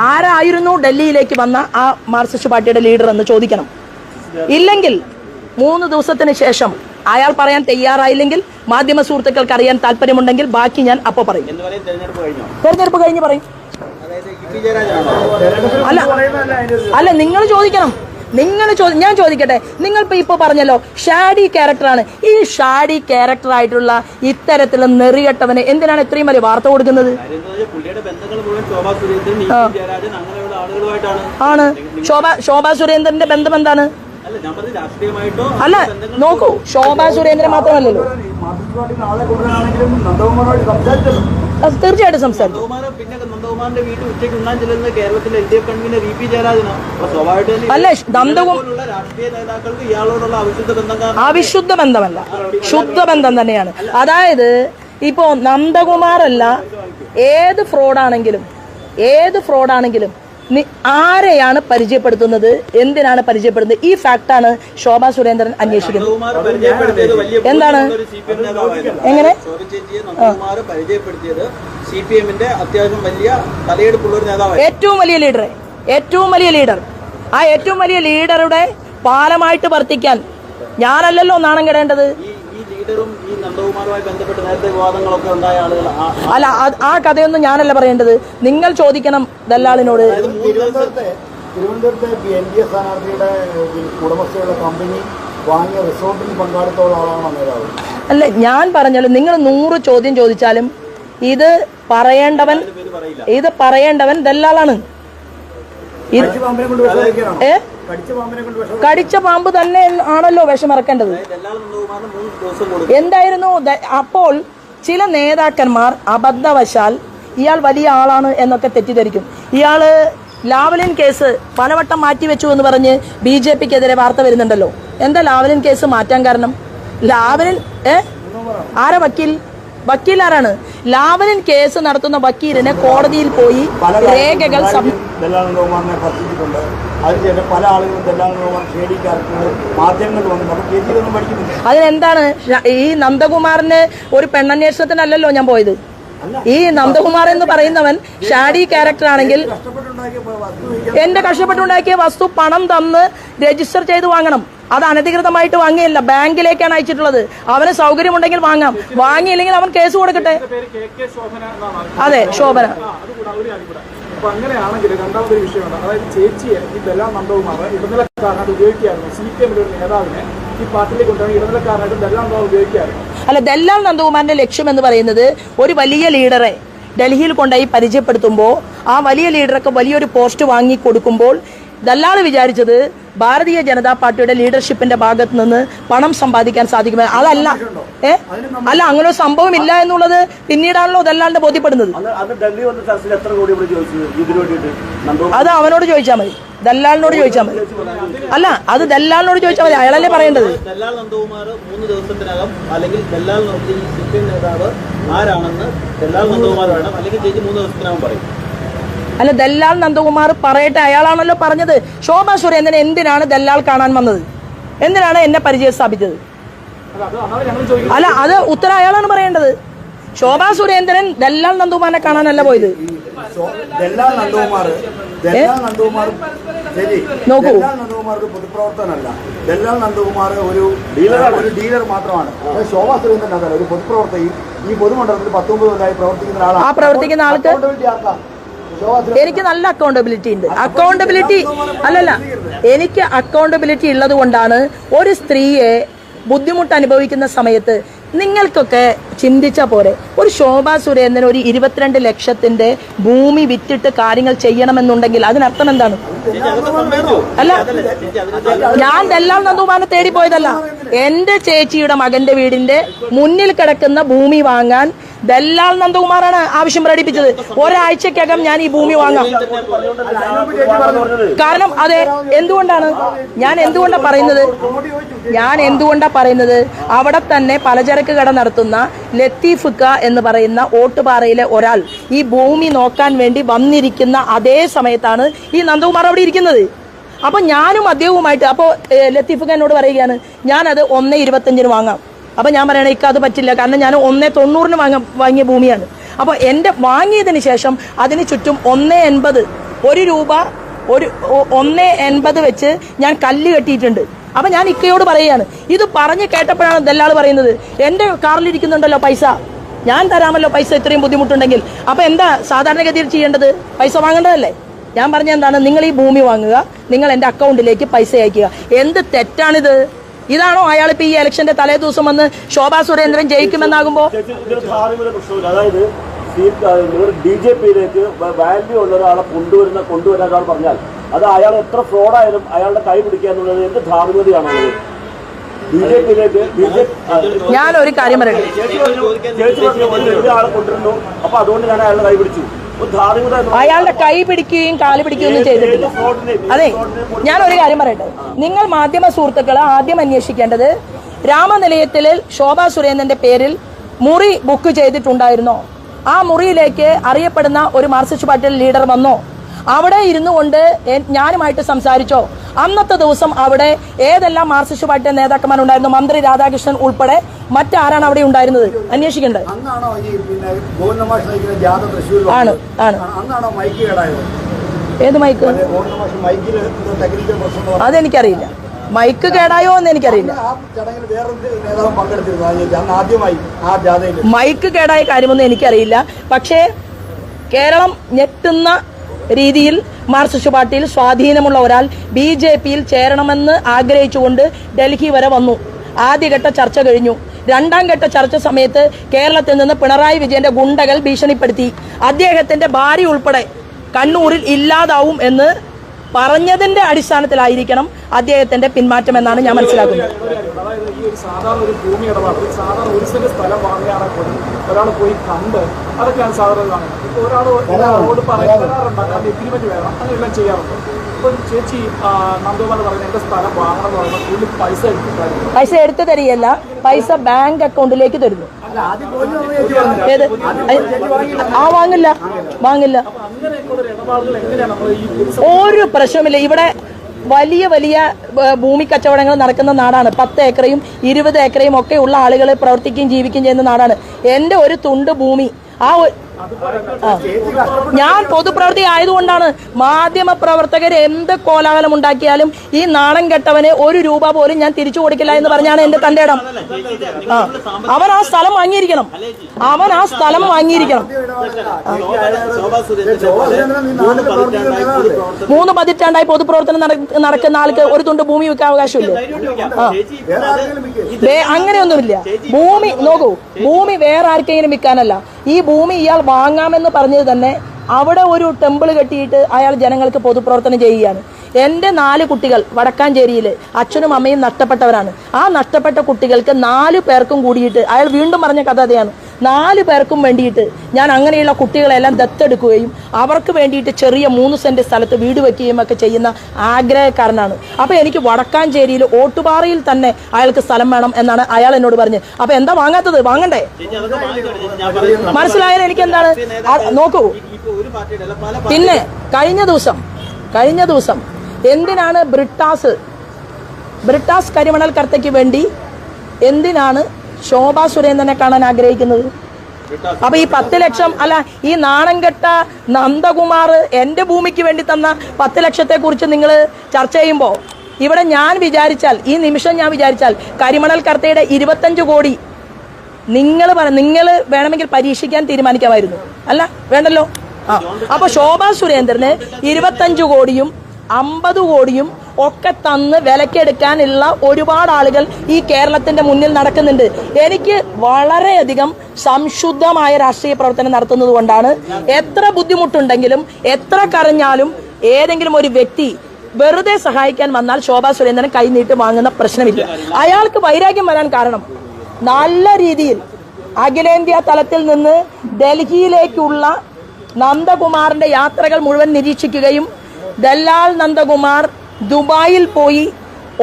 ആരായിരുന്നു ഡൽഹിയിലേക്ക് വന്ന ആ മാർക്സിസ്റ്റ് പാർട്ടിയുടെ ലീഡർ എന്ന് ചോദിക്കണം. ഇല്ലെങ്കിൽ 3 ദിവസത്തിന് ശേഷം അയാൾ പറയാൻ തയ്യാറായില്ലെങ്കിൽ മാധ്യമ സുഹൃത്തുക്കൾക്ക് അറിയാൻ താല്പര്യമുണ്ടെങ്കിൽ ബാക്കി ഞാൻ അപ്പോൾ പറയും. തെരഞ്ഞെടുപ്പ് കഴിഞ്ഞ് പറയും. അല്ല നിങ്ങൾ ചോദിക്കണം. ഞാൻ ചോദിക്കട്ടെ, നിങ്ങൾ ഇപ്പൊ പറഞ്ഞല്ലോ ഷാഡി ക്യാരക്ടറാണ്. ഈ ഷാഡി ക്യാരക്ടർ ആയിട്ടുള്ള ഇത്തരത്തിലുള്ള നെറികെട്ടവന് എന്തിനാണ് ഇത്രയും വലിയ വാർത്ത കൊടുക്കുന്നത്? ആണ് ശോഭാ സുരേന്ദ്രന്റെ ബന്ധം എന്താണ്? അല്ല നോക്കൂ, ശോഭാ സുരേന്ദ്രൻ മാത്രമല്ലല്ലോ, തീർച്ചയായിട്ടും സംസാരിച്ചു. അല്ല അവിശുദ്ധ ബന്ധമല്ല, ശുദ്ധ ബന്ധം തന്നെയാണ്. അതായത് ഇപ്പോ നന്ദകുമാറല്ല, ഏത് ഫ്രോഡാണെങ്കിലും ആരെയാണ് പരിചയപ്പെടുത്തുന്നത്, എന്തിനാണ് പരിചയപ്പെടുന്നത്? ഈ ഫാക്ടാണ് ശോഭാ സുരേന്ദ്രൻ അന്വേഷിക്കുന്നത്. എന്താണ് എങ്ങനെ ഏറ്റവും വലിയ ലീഡർ ആ ഏറ്റവും വലിയ ലീഡറുടെ പാലമായിട്ട് വർത്തിക്കാൻ ഞാനല്ലല്ലോ നാണം കെടേണ്ടത്. അല്ല ആ കഥയൊന്നും ഞാനല്ല പറയേണ്ടത്, നിങ്ങൾ ചോദിക്കണം ദല്ലാളിനോട്. തിരുവനന്തപുരത്തെ NDA സ്ഥാനാർത്ഥിയുടെ ഉടമസ്ഥയുള്ള കമ്പനി വാങ്ങിയ റിസോർട്ടിൽ പങ്കാളിത്തമുള്ള ആളാണോ നേതാവ്? അല്ല ഞാൻ പറഞ്ഞാലും നിങ്ങൾ 100 ചോദ്യം ചോദിച്ചാലും ഇത് പറയേണ്ടവൻ ദല്ലാളാണ്. കടിച്ച പാമ്പ് തന്നെ ആണല്ലോ വിഷമിറക്കേണ്ടത്. എന്തായിരുന്നു അപ്പോൾ ചില നേതാക്കന്മാർ അബദ്ധവശാൽ ഇയാൾ വലിയ ആളാണ് എന്നൊക്കെ തെറ്റിദ്ധരിക്കും. ഇയാള് ലാവ്ലിൻ കേസ് പലവട്ടം മാറ്റിവെച്ചു എന്ന് പറഞ്ഞ് BJPക്കെതിരെ വാർത്ത വരുന്നുണ്ടല്ലോ. എന്താ ലാവ്ലിൻ കേസ് മാറ്റാൻ കാരണം? ലാവ്ലിൻ ആരാ വക്കീൽ ആരാണ്? ലാവ്ലിൻ കേസ് നടത്തുന്ന വക്കീലിനെ കോടതിയിൽ പോയി രേഖകൾ അതിനെന്താണ്? ഈ നന്ദകുമാറിന് ഒരു പെണ്ണന്വേഷണത്തിനല്ലല്ലോ ഞാൻ പോയത്. ഈ നന്ദകുമാർ എന്ന് പറയുന്നവൻ ഷാഡി ക്യാരക്ടർ ആണെങ്കിൽ എന്റെ കഷ്ടപ്പെട്ടുണ്ടാക്കിയ വസ്തു പണം തന്ന് രജിസ്റ്റർ ചെയ്ത് വാങ്ങണം. അത് അനധികൃതമായിട്ട് വാങ്ങിയല്ല, ബാങ്കിലേക്കാണ് അയച്ചിട്ടുള്ളത്. അവന് സൗകര്യമുണ്ടെങ്കിൽ വാങ്ങാം, വാങ്ങിയില്ലെങ്കിൽ അവൻ കേസ് കൊടുക്കട്ടെ. അതെ, ശോഭന. അപ്പൊ അങ്ങനെയാണെങ്കിൽ രണ്ടാമതൊരു വിഷയമാണ്, അതായത് ചേച്ചിയെ ഈ ദല്ലാൽ നന്ദകുമാർ ഇടനിലക്കാരനായിട്ട് ഉപയോഗിക്കുകയായിരുന്നു. CPM ഒരു നേതാവിനെ ഈ പാർട്ടിയിലേക്ക് കൊണ്ടുവന്ന് ഇടനിലക്കാരനായിട്ട് ദല്ലാൽ നന്ദകുമാർ ഉപയോഗിക്കുകയായിരുന്നു. അല്ല, ദല്ലാൽ നന്ദകുമാറിന്റെ ലക്ഷ്യം എന്ന് പറയുന്നത് ഒരു വലിയ ലീഡറെ ഡൽഹിയിൽ കൊണ്ടുപോയി പരിചയപ്പെടുത്തുമ്പോൾ ആ വലിയ ലീഡർക്ക് വലിയൊരു പോസ്റ്റ് വാങ്ങി കൊടുക്കുമ്പോൾ ദല്ലാൾ വിചാരിച്ചത് ഭാരതീയ ജനതാ പാർട്ടിയുടെ ലീഡർഷിപ്പിന്റെ ഭാഗത്ത് നിന്ന് പണം സമ്പാദിക്കാൻ സാധിക്കും. അതല്ല അല്ല അങ്ങനെ ഒരു സംഭവം ഇല്ല എന്നുള്ളത് പിന്നീടാണല്ലോ ദല്ലാളിന്റെ ബോധ്യപ്പെടുന്നത്. അത് അവനോട് ചോദിച്ചാൽ മതി, ദല്ലാളിനോട് ചോദിച്ചാൽ മതി. അല്ല അത് ദല്ലാളിനോട് ചോദിച്ചാൽ മതി, അയാളല്ലേ പറയേണ്ടത്. ദല്ലാൽ നന്ദകുമാർ 3 ദിവസത്തിനകം അല്ലെങ്കിൽ ദല്ലാൽ CPM നേതാവ് ആരാണെന്ന് ദല്ലാൽ നന്ദകുമാർ വേണം, അല്ലെങ്കിൽ ചേച്ചി 3 ദിവസത്തിനകം പറയും. അല്ല ദല്ലാൽ നന്ദകുമാർ പറയട്ടെ, അയാളാണല്ലോ പറഞ്ഞത്. ശോഭാ സുരേന്ദ്രൻ എന്തിനാണ് ദല്ലാൽ കാണാൻ വന്നത്? എന്തിനാണ് എന്നെ പരിചയം സ്ഥാപിച്ചത്? അല്ല അത് ഉത്തരം അയാളാണ് പറയേണ്ടത്. ശോഭാ സുരേന്ദ്രൻ ദല്ലാൽ നന്ദകുമാറിനെ കാണാനല്ല പോയത്. ദല്ലാൽ നന്ദകുമാർക്ക് പൊതുപ്രവർത്തനല്ല. ദല്ലാൽ നന്ദകുമാർ ഒരു ഡീലർ മാത്രമാണ്. ശോഭാ സുരേന്ദ്രൻ അതല്ല, ഒരു പൊതുപ്രവർത്തകയും ഈ പൊതുമണ്ഡലത്തിൽ 19 കൊല്ലമായി പ്രവർത്തിക്കുന്ന ആളാണ്. ആ പ്രവർത്തിക്കുന്ന ആൾക്ക് എനിക്ക് നല്ല അക്കൗണ്ടബിലിറ്റി ഉണ്ട്. അക്കൗണ്ടബിലിറ്റി അല്ലല്ല, എനിക്ക് അക്കൗണ്ടബിലിറ്റി ഉള്ളത് കൊണ്ടാണ് ഒരു സ്ത്രീയെ ബുദ്ധിമുട്ട് അനുഭവിക്കുന്ന സമയത്ത് നിങ്ങൾക്കൊക്കെ ചിന്തിച്ച പോലെ ഒരു ശോഭാ സുരേന്ദ്രൻ ഒരു 22 ലക്ഷത്തിന്റെ ഭൂമി വിറ്റിട്ട് കാര്യങ്ങൾ ചെയ്യണമെന്നുണ്ടെങ്കിൽ അതിനർത്ഥം എന്താണ്? അല്ല, ഞാൻ ദല്ലാൽ നന്ദകുമാറിനെ തേടി പോയതല്ല. എന്റെ ചേച്ചിയുടെ മകന്റെ വീടിന്റെ മുന്നിൽ കിടക്കുന്ന ഭൂമി വാങ്ങാൻ ദല്ലാൽ നന്ദകുമാറാണ് ആവശ്യം പ്രകടിപ്പിച്ചത്. ഒരാഴ്ചക്കകം ഞാൻ ഈ ഭൂമി വാങ്ങാം. കാരണം അതെ, എന്തുകൊണ്ടാണ് ഞാൻ എന്തുകൊണ്ടാ പറയുന്നത് അവിടെ തന്നെ പലചരക്ക് കട നടത്തുന്ന ലത്തീഫുക്ക എന്ന് പറയുന്ന ഓട്ടുപാറയിലെ ഒരാൾ ഈ ഭൂമി നോക്കാൻ വേണ്ടി വന്നിരിക്കുന്ന അതേ സമയത്താണ് ഈ നന്ദകുമാർ അവിടെ ഇരിക്കുന്നത്. അപ്പൊ ഞാനും അദ്ദേഹവുമായിട്ട്, അപ്പോൾ ലത്തീഫുക്ക എന്നോട് പറയുകയാണ് ഞാനത് 1.25 വാങ്ങാം. അപ്പൊ ഞാൻ പറയണേ ഇക്ക അത് പറ്റില്ല, കാരണം ഞാൻ 1.90 വാങ്ങിയ ഭൂമിയാണ്. അപ്പൊ എന്റെ വാങ്ങിയതിന് ശേഷം അതിന് ചുറ്റും 1.80 1 രൂപ 1.80 വെച്ച് ഞാൻ കല്ല് കെട്ടിയിട്ടുണ്ട്. അപ്പൊ ഞാൻ ഇക്കയോട് പറയുകയാണ്. ഇത് പറഞ്ഞ് കേട്ടപ്പോഴാണ് ദല്ലാൾ പറയുന്നത് എന്റെ കാറിലിരിക്കുന്നുണ്ടല്ലോ പൈസ, ഞാൻ തരാമല്ലോ പൈസ ഇത്രയും ബുദ്ധിമുട്ടുണ്ടെങ്കിൽ. അപ്പൊ എന്താ സാധാരണഗതിയിൽ ചെയ്യേണ്ടത്? പൈസ വാങ്ങേണ്ടതല്ലേ? ഞാൻ പറഞ്ഞ എന്താണ്, നിങ്ങൾ ഈ ഭൂമി വാങ്ങുക, നിങ്ങൾ എന്റെ അക്കൗണ്ടിലേക്ക് പൈസ അയക്കുക. എന്ത് തെറ്റാണിത്? ഇതാണോ അയാൾ ഇപ്പൊ ഈ ഇലക്ഷന്റെ തലേ ദിവസം വന്ന് ശോഭാ സുരേന്ദ്രൻ ജയിക്കുമെന്നാകുമ്പോ? അതായത് BJPയിലേക്ക് വാല്യൂ ഉള്ള ഒരാളെ കൊണ്ടുവരാൻ പറഞ്ഞാൽ അത് അയാൾ എത്ര ഫ്രോഡായാലും അയാളുടെ കൈ പിടിക്കുക എന്നുള്ളത് എന്ത് ധാർമ്മികതയാണുള്ളത്? BJPയിലേക്ക് ഞാൻ ഒരു കാര്യം പറയട്ടെ, ആളെ കൊണ്ടുവരുന്നു, അപ്പൊ അതുകൊണ്ട് ഞാൻ അയാളുടെ കൈ പിടിച്ചു. അയാളുടെ കൈ പിടിക്കുകയും കാല് പിടിക്കുകയൊന്നും ചെയ്തിട്ടില്ല. അതെ, ഞാനൊരു കാര്യം പറയട്ടെ, നിങ്ങൾ മാധ്യമ സുഹൃത്തുക്കളെ ആദ്യം അന്വേഷിക്കേണ്ടത് രാമനിലയത്തിൽ ശോഭാ സുരേന്ദ്രന്റെ പേരിൽ മുറി ബുക്ക് ചെയ്തിട്ടുണ്ടായിരുന്നോ? ആ മുറിയിലേക്ക് അറിയപ്പെടുന്ന ഒരു മാർക്സിസ്റ്റ് പാർട്ടി ലീഡർ വന്നോ? അവിടെ ഇരുന്നു കൊണ്ട് ഞാനുമായിട്ട് സംസാരിച്ചോ? അന്നത്തെ ദിവസം അവിടെ ഏതെല്ലാം മാർക്സിസ്റ്റ് പാർട്ടി നേതാക്കന്മാരുണ്ടായിരുന്നു? മന്ത്രി രാധാകൃഷ്ണൻ ഉൾപ്പെടെ മറ്റാരാണ് അവിടെ ഉണ്ടായിരുന്നത്? അന്വേഷിക്കേണ്ടത്. ആണ് ആണ്. ഏത് മൈക്ക്? അതെനിക്കറിയില്ല. മൈക്ക് കേടായോ എന്ന് എനിക്കറിയില്ല. മൈക്ക് കേടായ കാര്യമൊന്നും എനിക്കറിയില്ല. പക്ഷേ കേരളം ഞെട്ടുന്ന രീതിയിൽ മാർക്സിസ്റ്റ് പാർട്ടിയിൽ സ്വാധീനമുള്ള ഒരാൾ BJPയിൽ ചേരണമെന്ന് ആഗ്രഹിച്ചുകൊണ്ട് ഡൽഹി വരെ വന്നു. ആദ്യഘട്ട ചർച്ച കഴിഞ്ഞു. രണ്ടാം ഘട്ട ചർച്ച സമയത്ത് കേരളത്തിൽ നിന്ന് പിണറായി വിജയന്റെ ഗുണ്ടകൾ ഭീഷണിപ്പെടുത്തി അദ്ദേഹത്തിന്റെ ഭാര്യ ഉൾപ്പെടെ കണ്ണൂരിൽ ഇല്ലാതാവും എന്ന് പറഞ്ഞതിന്റെ അടിസ്ഥാനത്തിലായിരിക്കണം അദ്ദേഹത്തിന്റെ പിന്മാറ്റം എന്നാണ് ഞാൻ മനസ്സിലാക്കുന്നത്. അതായത് ഈ ഒരു സാധാരണ ഒരു ഭൂമി ഇടപാട്, സാധാരണ ഒരു സെന്റ് സ്ഥലം വാങ്ങിയാണെങ്കിൽ പോലും ഒരാൾ പോയി കണ്ട് അതൊക്കെയാണ് സാധാരണ കാണുന്നത്. ഇപ്പോൾ ഒരാളോട് പറയാറുണ്ടാകാൻ എഗ്രിമെന്റ് വേണം, അങ്ങനെയെല്ലാം ചെയ്യാറുണ്ട്. ഇപ്പം ചേച്ചി നന്ദകുമാർ പറയുന്നത് എന്റെ സ്ഥലം വാങ്ങണം എന്ന് പറയുമ്പോൾ പുള്ളി പൈസ എടുത്ത് തരികയല്ല, പൈസ ബാങ്ക് അക്കൗണ്ടിലേക്ക് തരുന്നു. ഏത്? വാങ്ങില്ല. ഒരു പ്രശ്നമില്ല. ഇവിടെ വലിയ വലിയ ഭൂമി കച്ചവടങ്ങൾ നടക്കുന്ന നാടാണ്. 10 ഏക്കറയും 20 ഏക്കറയും ഒക്കെ ഉള്ള ആളുകൾ പ്രവർത്തിക്കുകയും ജീവിക്കുകയും ചെയ്യുന്ന നാടാണ്. എന്റെ ഒരു തുണ്ട് ഭൂമി ഞാൻ പൊതുപ്രവർത്തി ആയതുകൊണ്ടാണ് മാധ്യമ പ്രവർത്തകർ എന്ത് കോലാഹലം ഉണ്ടാക്കിയാലും ഈ നാണം കെട്ടവന് 1 രൂപ പോലും ഞാൻ തിരിച്ചു കൊടുക്കില്ല എന്ന് പറഞ്ഞാണ് എന്റെ തന്റെ ഇടം. അവൻ ആ സ്ഥലം വാങ്ങിയിരിക്കണം. 3 പതിറ്റാണ്ടായി പൊതുപ്രവർത്തനം നടക്കുന്ന ആൾക്ക് ഒരു തുണ്ട് ഭൂമി വിൽക്കാൻ അവകാശമില്ല. അങ്ങനെയൊന്നുമില്ല. ഭൂമി നോക്കൂ, ഭൂമി വേറെ ആർക്കെങ്കിലും വിൽക്കാനല്ല. ഈ ഭൂമി ഇയാൾ വാങ്ങാമെന്ന് പറഞ്ഞത് തന്നെ അവിടെ ഒരു ടെമ്പിൾ കെട്ടിയിട്ട് അയാൾ ജനങ്ങൾക്ക് പൊതുപ്രവർത്തനം ചെയ്യുകയാണ്. എൻ്റെ 4 കുട്ടികൾ വടക്കാഞ്ചേരിയിൽ അച്ഛനും അമ്മയും നഷ്ടപ്പെട്ടവരാണ്. ആ നഷ്ടപ്പെട്ട കുട്ടികൾക്ക് 4 പേർക്കും കൂടിയിട്ട് അയാൾ വീണ്ടും പറഞ്ഞ കഥ അതെയാണ്. 4 പേർക്കും വേണ്ടിയിട്ട് ഞാൻ അങ്ങനെയുള്ള കുട്ടികളെല്ലാം ദത്തെടുക്കുകയും അവർക്ക് വേണ്ടിയിട്ട് ചെറിയ 3 സെന്റ് സ്ഥലത്ത് വീട് വെക്കുകയും ഒക്കെ ചെയ്യുന്ന ആഗ്രഹക്കാരനാണ്. അപ്പോൾ എനിക്ക് വടക്കാഞ്ചേരിയിൽ ഓട്ടുപാറയിൽ തന്നെ അയാൾക്ക് സ്ഥലം വേണം എന്നാണ് അയാൾ എന്നോട് പറഞ്ഞത്. അപ്പോൾ എന്താ വാങ്ങാത്തത്? വാങ്ങണ്ടേ? മനസ്സിലായാലും എനിക്ക് എന്താണ് നോക്കൂ. പിന്നെ കഴിഞ്ഞ ദിവസം എന്തിനാണ് ബ്രിട്ടാസ് കരിമണൽ കർത്തയ്ക്ക് വേണ്ടി എന്തിനാണ് ശോഭാ സുരേന്ദ്രനെ കാണാൻ ആഗ്രഹിക്കുന്നത്? അപ്പൊ ഈ 10 ലക്ഷം അല്ല, ഈ നാണംകെട്ട നന്ദകുമാർ എന്റെ ഭൂമിക്ക് വേണ്ടി തന്ന 10 ലക്ഷത്തെ കുറിച്ച് നിങ്ങൾ ചർച്ച ചെയ്യുമ്പോൾ ഇവിടെ ഈ നിമിഷം ഞാൻ വിചാരിച്ചാൽ കരിമണൽ കർത്തയുടെ 25 കോടി നിങ്ങൾ വേണമെങ്കിൽ പരീക്ഷിക്കാൻ തീരുമാനിക്കാമായിരുന്നു. അല്ല, വേണ്ടല്ലോ. അപ്പൊ ശോഭാ സുരേന്ദ്രന് 25 കോടിയും 50 കോടിയും ഒക്കെ തന്ന് വിലക്കെടുക്കാനുള്ള ഒരുപാട് ആളുകൾ ഈ കേരളത്തിന്റെ മുന്നിൽ നടക്കുന്നുണ്ട്. എനിക്ക് വളരെയധികം സംശുദ്ധമായ രാഷ്ട്രീയ പ്രവർത്തനം നടത്തുന്നത് കൊണ്ടാണ് എത്ര ബുദ്ധിമുട്ടുണ്ടെങ്കിലും എത്ര കരഞ്ഞാലും ഏതെങ്കിലും ഒരു വ്യക്തി വെറുതെ സഹായിക്കാൻ വന്നാൽ ശോഭാ സുരേന്ദ്രൻ കൈനീട്ട് വാങ്ങുന്ന പ്രശ്നമില്ല. അയാൾക്ക് വൈരാഗ്യം വരാൻ കാരണം നല്ല രീതിയിൽ അഖിലേന്ത്യാ തലത്തിൽ നിന്ന് ഡൽഹിയിലേക്കുള്ള നന്ദകുമാറിന്റെ യാത്രകൾ മുഴുവൻ നിരീക്ഷിക്കുകയും ദല്ലാൽ നന്ദകുമാർ ദുബായിൽ പോയി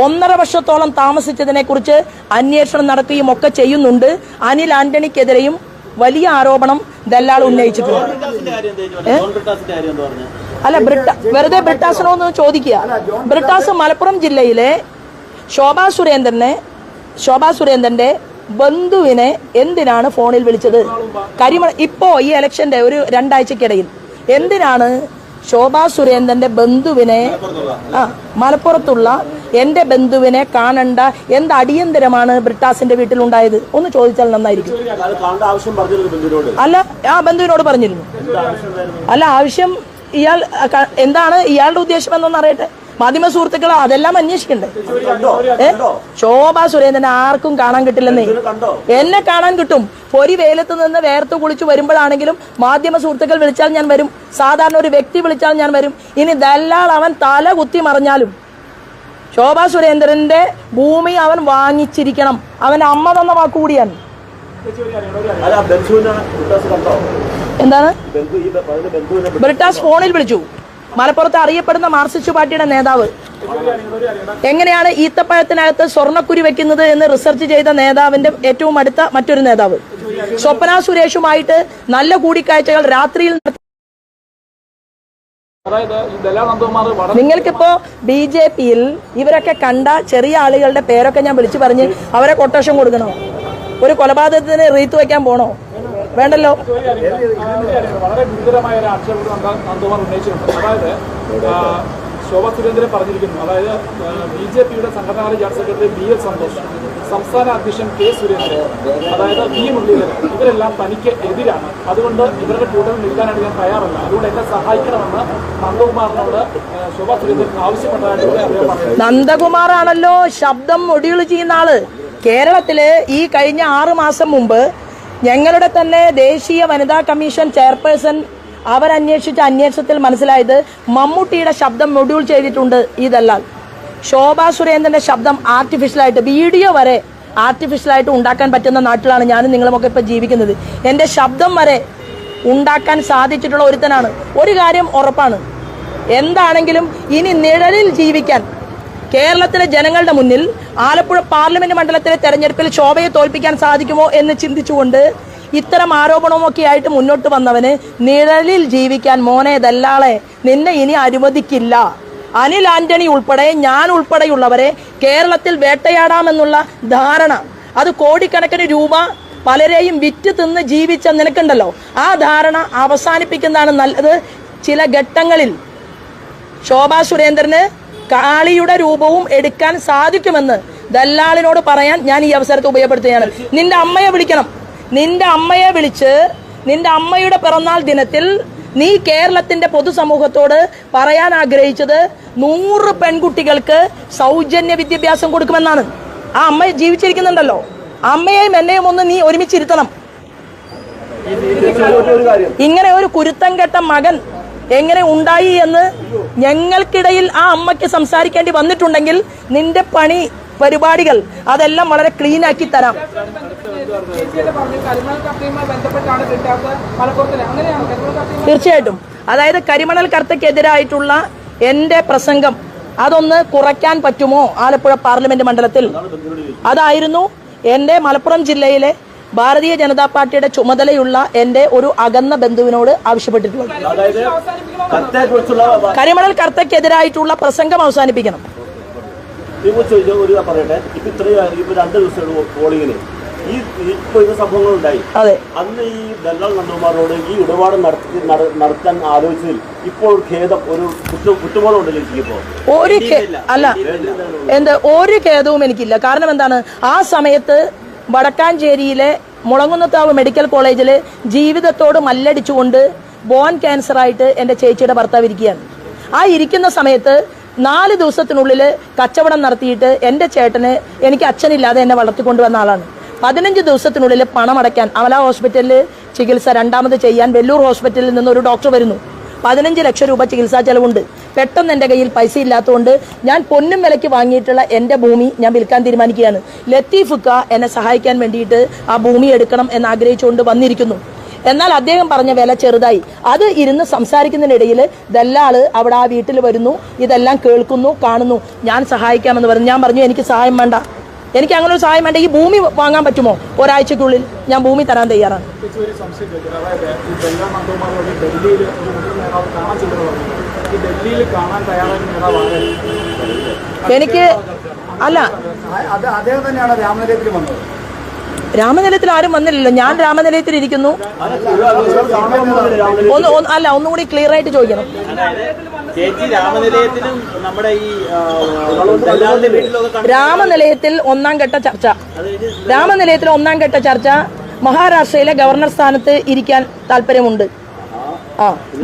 1.5 വർഷത്തോളം താമസിച്ചതിനെ കുറിച്ച് അന്വേഷണം നടത്തുകയും ഒക്കെ ചെയ്യുന്നുണ്ട്. അനിൽ ആന്റണിക്കെതിരെയും വലിയ ആരോപണം ദല്ലാൽ ഉന്നയിച്ചിട്ടുണ്ട്. അല്ല വെറുതെ ബ്രിട്ടാസിനോന്ന് ചോദിക്കുക. ബ്രിട്ടാസ് മലപ്പുറം ജില്ലയിലെ ശോഭാ സുരേന്ദ്രന്റെ ബന്ധുവിനെ എന്തിനാണ് ഫോണിൽ വിളിച്ചത്? ഇപ്പോ ഈ ഇലക്ഷന്റെ ഒരു 2 ആഴ്ചക്കിടയിൽ എന്തിനാണ് ശോഭാ സുരേന്ദ്രന്റെ ബന്ധുവിനെ മലപ്പുറത്തുള്ള എന്റെ ബന്ധുവിനെ കാണണ്ട എന്ത് അടിയന്തരമാണ് ബ്രിട്ടാസിന്റെ വീട്ടിലുണ്ടായത് ഒന്ന് ചോദിച്ചാൽ നന്നായിരിക്കും. അല്ല ആ ബന്ധുവിനോട് പറഞ്ഞിരുന്നു. അല്ല ആവശ്യം എന്താണ് ഇയാളുടെ ഉദ്ദേശം എന്നൊന്ന് അറിയട്ടെ. മാധ്യമ സുഹൃത്തുക്കൾ അതെല്ലാം അന്വേഷിക്കണ്ടേ? ശോഭാ സുരേന്ദ്രനെ ആർക്കും കാണാൻ കിട്ടില്ലെന്നേ. എന്നെ കാണാൻ കിട്ടും. പൊരി വെയിലത്ത് നിന്ന് വേർത്ത് കുളിച്ചു വരുമ്പോഴാണെങ്കിലും മാധ്യമ സുഹൃത്തുക്കൾ വിളിച്ചാൽ ഞാൻ വരും. സാധാരണ ഒരു വ്യക്തി വിളിച്ചാൽ ഞാൻ വരും. ഇനി ദല്ലാൾ അവൻ തല കുത്തി മറിഞ്ഞാലും ശോഭാ സുരേന്ദ്രന്റെ ഭൂമി അവൻ വാങ്ങിച്ചിരിക്കണം. അവന്റെ അമ്മ തന്ന വാക്കുകൂടിയാണ്. എന്താണ് ബ്രിട്ടാസ് ഫോണിൽ വിളിച്ചു. മലപ്പുറത്ത് അറിയപ്പെടുന്ന മാർക്സിസ്റ്റ് പാർട്ടിയുടെ നേതാവ് എങ്ങനെയാണ് ഈത്തപ്പഴത്തിനകത്ത് സ്വർണ്ണക്കുരി വെക്കുന്നത് എന്ന് റിസർച്ച് ചെയ്ത നേതാവിന്റെ ഏറ്റവും അടുത്ത മറ്റൊരു നേതാവ് സ്വപ്ന സുരേഷുമായിട്ട് നല്ല കൂടിക്കാഴ്ചകൾ രാത്രിയിൽ. നിങ്ങൾക്കിപ്പോ BJPയിൽ ഇവരൊക്കെ കണ്ട ചെറിയ ആളുകളുടെ പേരൊക്കെ ഞാൻ വിളിച്ചു പറഞ്ഞ് അവരെ കൊട്ടേഷൻ കൊടുക്കണോ? ഒരു കൊലപാതകത്തിന് റീത്ത് വെക്കാൻ പോണോ? വേണ്ടല്ലോ. വളരെ ഗുരുതരമായ ഒരു ആക്ഷേപം നന്ദകുമാർ ഉന്നയിച്ചിട്ടുണ്ട്. അതായത് ശോഭാ സുരേന്ദ്രൻ പറഞ്ഞിരിക്കുന്നു, അതായത് BJPയുടെ സംഘടനാ ജനറൽ സെക്രട്ടറി BL സന്തോഷ്, സംസ്ഥാന അധ്യക്ഷൻ K സുരേന്ദ്രൻ, അതായത് V മുരളീധരൻ, ഇവരെല്ലാം തനിക്ക് എതിരാണ്. അതുകൊണ്ട് ഇവരുടെ കൂട്ടത്തിൽ നിൽക്കാനായിട്ട് ഞാൻ തയ്യാറല്ല. അതുകൊണ്ട് എന്നെ സഹായിക്കണമെന്ന് നന്ദകുമാറിനോട് ശോഭാ സുരേന്ദ്രൻ ആവശ്യപ്പെട്ടതായിട്ട് നന്ദകുമാറാണല്ലോ ശബ്ദം മൊഡ്യൂൾ ചെയ്യുന്ന ആള്. കേരളത്തില് ഈ കഴിഞ്ഞ 6 മാസം മുമ്പ് ഞങ്ങളുടെ തന്നെ ദേശീയ വനിതാ കമ്മീഷൻ ചെയർപേഴ്സൺ അവരന്വേഷിച്ച അന്വേഷണത്തിൽ മനസ്സിലായത് മമ്മൂട്ടിയുടെ ശബ്ദം മൊഡ്യൂൾ ചെയ്തിട്ടുണ്ട് ഈ ദല്ലാൽ. ശോഭാ സുരേന്ദ്രന്റെ ശബ്ദം ആർട്ടിഫിഷ്യലായിട്ട് വീഡിയോ വരെ ആർട്ടിഫിഷ്യലായിട്ട് ഉണ്ടാക്കാൻ പറ്റുന്ന നാട്ടിലാണ് ഞാനും നിങ്ങളുമൊക്കെ ഇപ്പൊ ജീവിക്കുന്നത്. എന്റെ ശബ്ദം വരെ ഉണ്ടാക്കാൻ സാധിച്ചിട്ടുള്ള ഒരുത്തനാണ്. ഒരു കാര്യം ഉറപ്പാണ്, എന്താണെങ്കിലും ഇനി നിഴലിൽ ജീവിക്കാൻ കേരളത്തിലെ ജനങ്ങളുടെ മുന്നിൽ ആലപ്പുഴ പാർലമെന്റ് മണ്ഡലത്തിലെ തെരഞ്ഞെടുപ്പിൽ ശോഭയെ തോൽപ്പിക്കാൻ സാധിക്കുമോ എന്ന് ചിന്തിച്ചുകൊണ്ട് ഇത്തരം ആരോപണമൊക്കെ ആയിട്ട് മുന്നോട്ട് വന്നവന് നിഴലിൽ ജീവിക്കാൻ മോനെ ദല്ലാളെ നിന്നെ ഇനി അനുവദിക്കില്ല. അനിൽ ആന്റണി ഉൾപ്പെടെ ഞാൻ ഉൾപ്പെടെയുള്ളവരെ കേരളത്തിൽ വേട്ടയാടാമെന്നുള്ള ധാരണ, അത് കോടിക്കണക്കിന് രൂപ പലരെയും വിറ്റ് തിന്ന് ജീവിച്ച നിനക്കുണ്ടല്ലോ, ആ ധാരണ അവസാനിപ്പിക്കുന്നതാണ് നല്ലത്. ചില ഘട്ടങ്ങളിൽ ശോഭാ സുരേന്ദ്രന് കാളിയുടെ രൂപവും എടുക്കാൻ സാധിക്കുമെന്ന് ദല്ലാളിനോട് പറയാൻ ഞാൻ ഈ അവസരത്തെ ഉപയോഗപ്പെടുത്തുകയാണ്. നിന്റെ അമ്മയെ വിളിക്കണം. നിന്റെ അമ്മയെ വിളിച്ച് നിന്റെ അമ്മയുടെ പിറന്നാൾ ദിനത്തിൽ നീ കേരളത്തിന്റെ പൊതുസമൂഹത്തോട് പറയാൻ ആഗ്രഹിച്ചത് 100 പെൺകുട്ടികൾക്ക് സൗജന്യ വിദ്യാഭ്യാസം കൊടുക്കുമെന്നാണ്. ആ അമ്മ ജീവിച്ചിരിക്കുന്നുണ്ടല്ലോ, അമ്മയെയും എന്നെയും ഒന്ന് നീ ഒരുമിച്ചിരുത്തണം. ഇങ്ങനെ ഒരു കുരുത്തം കെട്ട മകൻ എങ്ങനെ ഉണ്ടായി എന്ന് ഞങ്ങൾക്കിടയിൽ ആ അമ്മയ്ക്ക് സംസാരിക്കേണ്ടി വന്നിട്ടുണ്ടെങ്കിൽ നിന്റെ പണി പരിപാടികൾ അതെല്ലാം വളരെ ക്ലീൻ ആക്കി തരാം. തീർച്ചയായിട്ടും. അതായത് കരിമണൽ കർത്തയ്ക്കെതിരായിട്ടുള്ള എന്റെ പ്രസംഗം അതൊന്ന് കുറയ്ക്കാൻ പറ്റുമോ ആലപ്പുഴ പാർലമെന്റ് മണ്ഡലത്തിൽ? അതായിരുന്നു എന്റെ മലപ്പുറം ജില്ലയിലെ ഭാരതീയ ജനതാ പാർട്ടിയുടെ ചുമതലയുള്ള എന്റെ ഒരു അകന്ന ബന്ധുവിനോട് ആവശ്യപ്പെട്ടിട്ടുള്ളത്. കരിമണൽ കർത്തയ്ക്കെതിരായിട്ടുള്ള പ്രസംഗം അവസാനിപ്പിക്കണം. അതെ, അന്ന് ഈ ദല്ലാൽ നന്ദകുമാറോട് ഈ ഇടപാട് നടത്താൻ ആലോചിച്ചതിൽ ഇപ്പോൾ ഖേദം, ഒരു കുറ്റബോധമുണ്ടല്ലോ എനിക്കിപ്പോ? ഒരു ഖേദവും എനിക്കില്ല. കാരണം എന്താണ്, ആ സമയത്ത് വടക്കാഞ്ചേരിയിലെ മുളങ്ങുന്നത്താവ് മെഡിക്കൽ കോളേജിൽ ജീവിതത്തോട് മല്ലടിച്ചുകൊണ്ട് ബോൺ ക്യാൻസറായിട്ട് എൻ്റെ ചേച്ചിയുടെ ഭർത്താവ് ഇരിക്കുകയാണ്. ആ ഇരിക്കുന്ന സമയത്ത് 4 ദിവസത്തിനുള്ളിൽ കച്ചവടം നടത്തിയിട്ട് എൻ്റെ ചേട്ടന്, എനിക്ക് അച്ഛനില്ലാതെ എന്നെ വളർത്തിക്കൊണ്ടുവന്ന ആളാണ്, 15 ദിവസത്തിനുള്ളിൽ പണം അടയ്ക്കാൻ അമല ഹോസ്പിറ്റലിൽ ചികിത്സ രണ്ടാമത് ചെയ്യാൻ വെല്ലൂർ ഹോസ്പിറ്റലിൽ നിന്ന് ഒരു ഡോക്ടർ വരുന്നു. 15 ലക്ഷം രൂപ ചികിത്സാ ചെലവുണ്ട്. പെട്ടെന്ന് എൻ്റെ കയ്യിൽ പൈസ ഇല്ലാത്തതുകൊണ്ട് ഞാൻ പൊന്നും വിലയ്ക്ക് വാങ്ങിയിട്ടുള്ള എൻ്റെ ഭൂമി ഞാൻ വിൽക്കാൻ തീരുമാനിക്കുകയാണ്. ലത്തീഫുക്ക എന്നെ സഹായിക്കാൻ വേണ്ടിയിട്ട് ആ ഭൂമി എടുക്കണം എന്ന് ആഗ്രഹിച്ചുകൊണ്ട് വന്നിരിക്കുന്നു. എന്നാൽ അദ്ദേഹം പറഞ്ഞ വില ചെറുതായി. അത് ഇരുന്ന് സംസാരിക്കുന്നതിനിടയിൽ ദല്ലാള് അവിടെ ആ വീട്ടിൽ വരുന്നു, ഇതെല്ലാം കേൾക്കുന്നു, കാണുന്നു. ഞാൻ സഹായിക്കാമെന്ന് പറഞ്ഞു. ഞാൻ പറഞ്ഞു എനിക്ക് സഹായം വേണ്ട, എനിക്ക് അങ്ങനെ ഒരു സഹായം വേണ്ട. ഈ ഭൂമി വാങ്ങാൻ പറ്റുമോ? ഒരാഴ്ചക്കുള്ളിൽ ഞാൻ ഭൂമി തരാൻ തയ്യാറാണ്. ഒരു സംശയം ചോദിക്കുന്നത്, അതായത് ഈ ബെല്ലാ നന്ദകുമാരോട് ഡൽഹിയിൽ ഒരു മുതിർന്ന നേതാവ് കാണാൻ ചെല്ലുന്നു പറഞ്ഞു. ഈ ഡൽഹിയിൽ കാണാൻ തയ്യാറായ നേതാവാണ് എനിക്ക് അല്ല, അത് അദ്ദേഹം തന്നെയാണ് രാമനിലയത്തിൽ വന്നത്. രാമനിലയത്തിൽ ആരും വന്നില്ലല്ലോ. ഞാൻ രാമനിലയത്തിൽ ഇരിക്കുന്നു. ഒന്നുകൂടി ക്ലിയർ ആയിട്ട് ചോദിക്കണം. ചേച്ചി രാമനിലയത്തിലും നമ്മുടെ ഈ രാമനിലയത്തിൽ ഒന്നാം ഘട്ട ചർച്ച, രാമനിലയത്തിൽ ഒന്നാം ഘട്ട ചർച്ച മഹാരാഷ്ട്രയിലെ ഗവർണർ സ്ഥാനത്ത് ഇരിക്കാൻ താല്പര്യമുണ്ട്.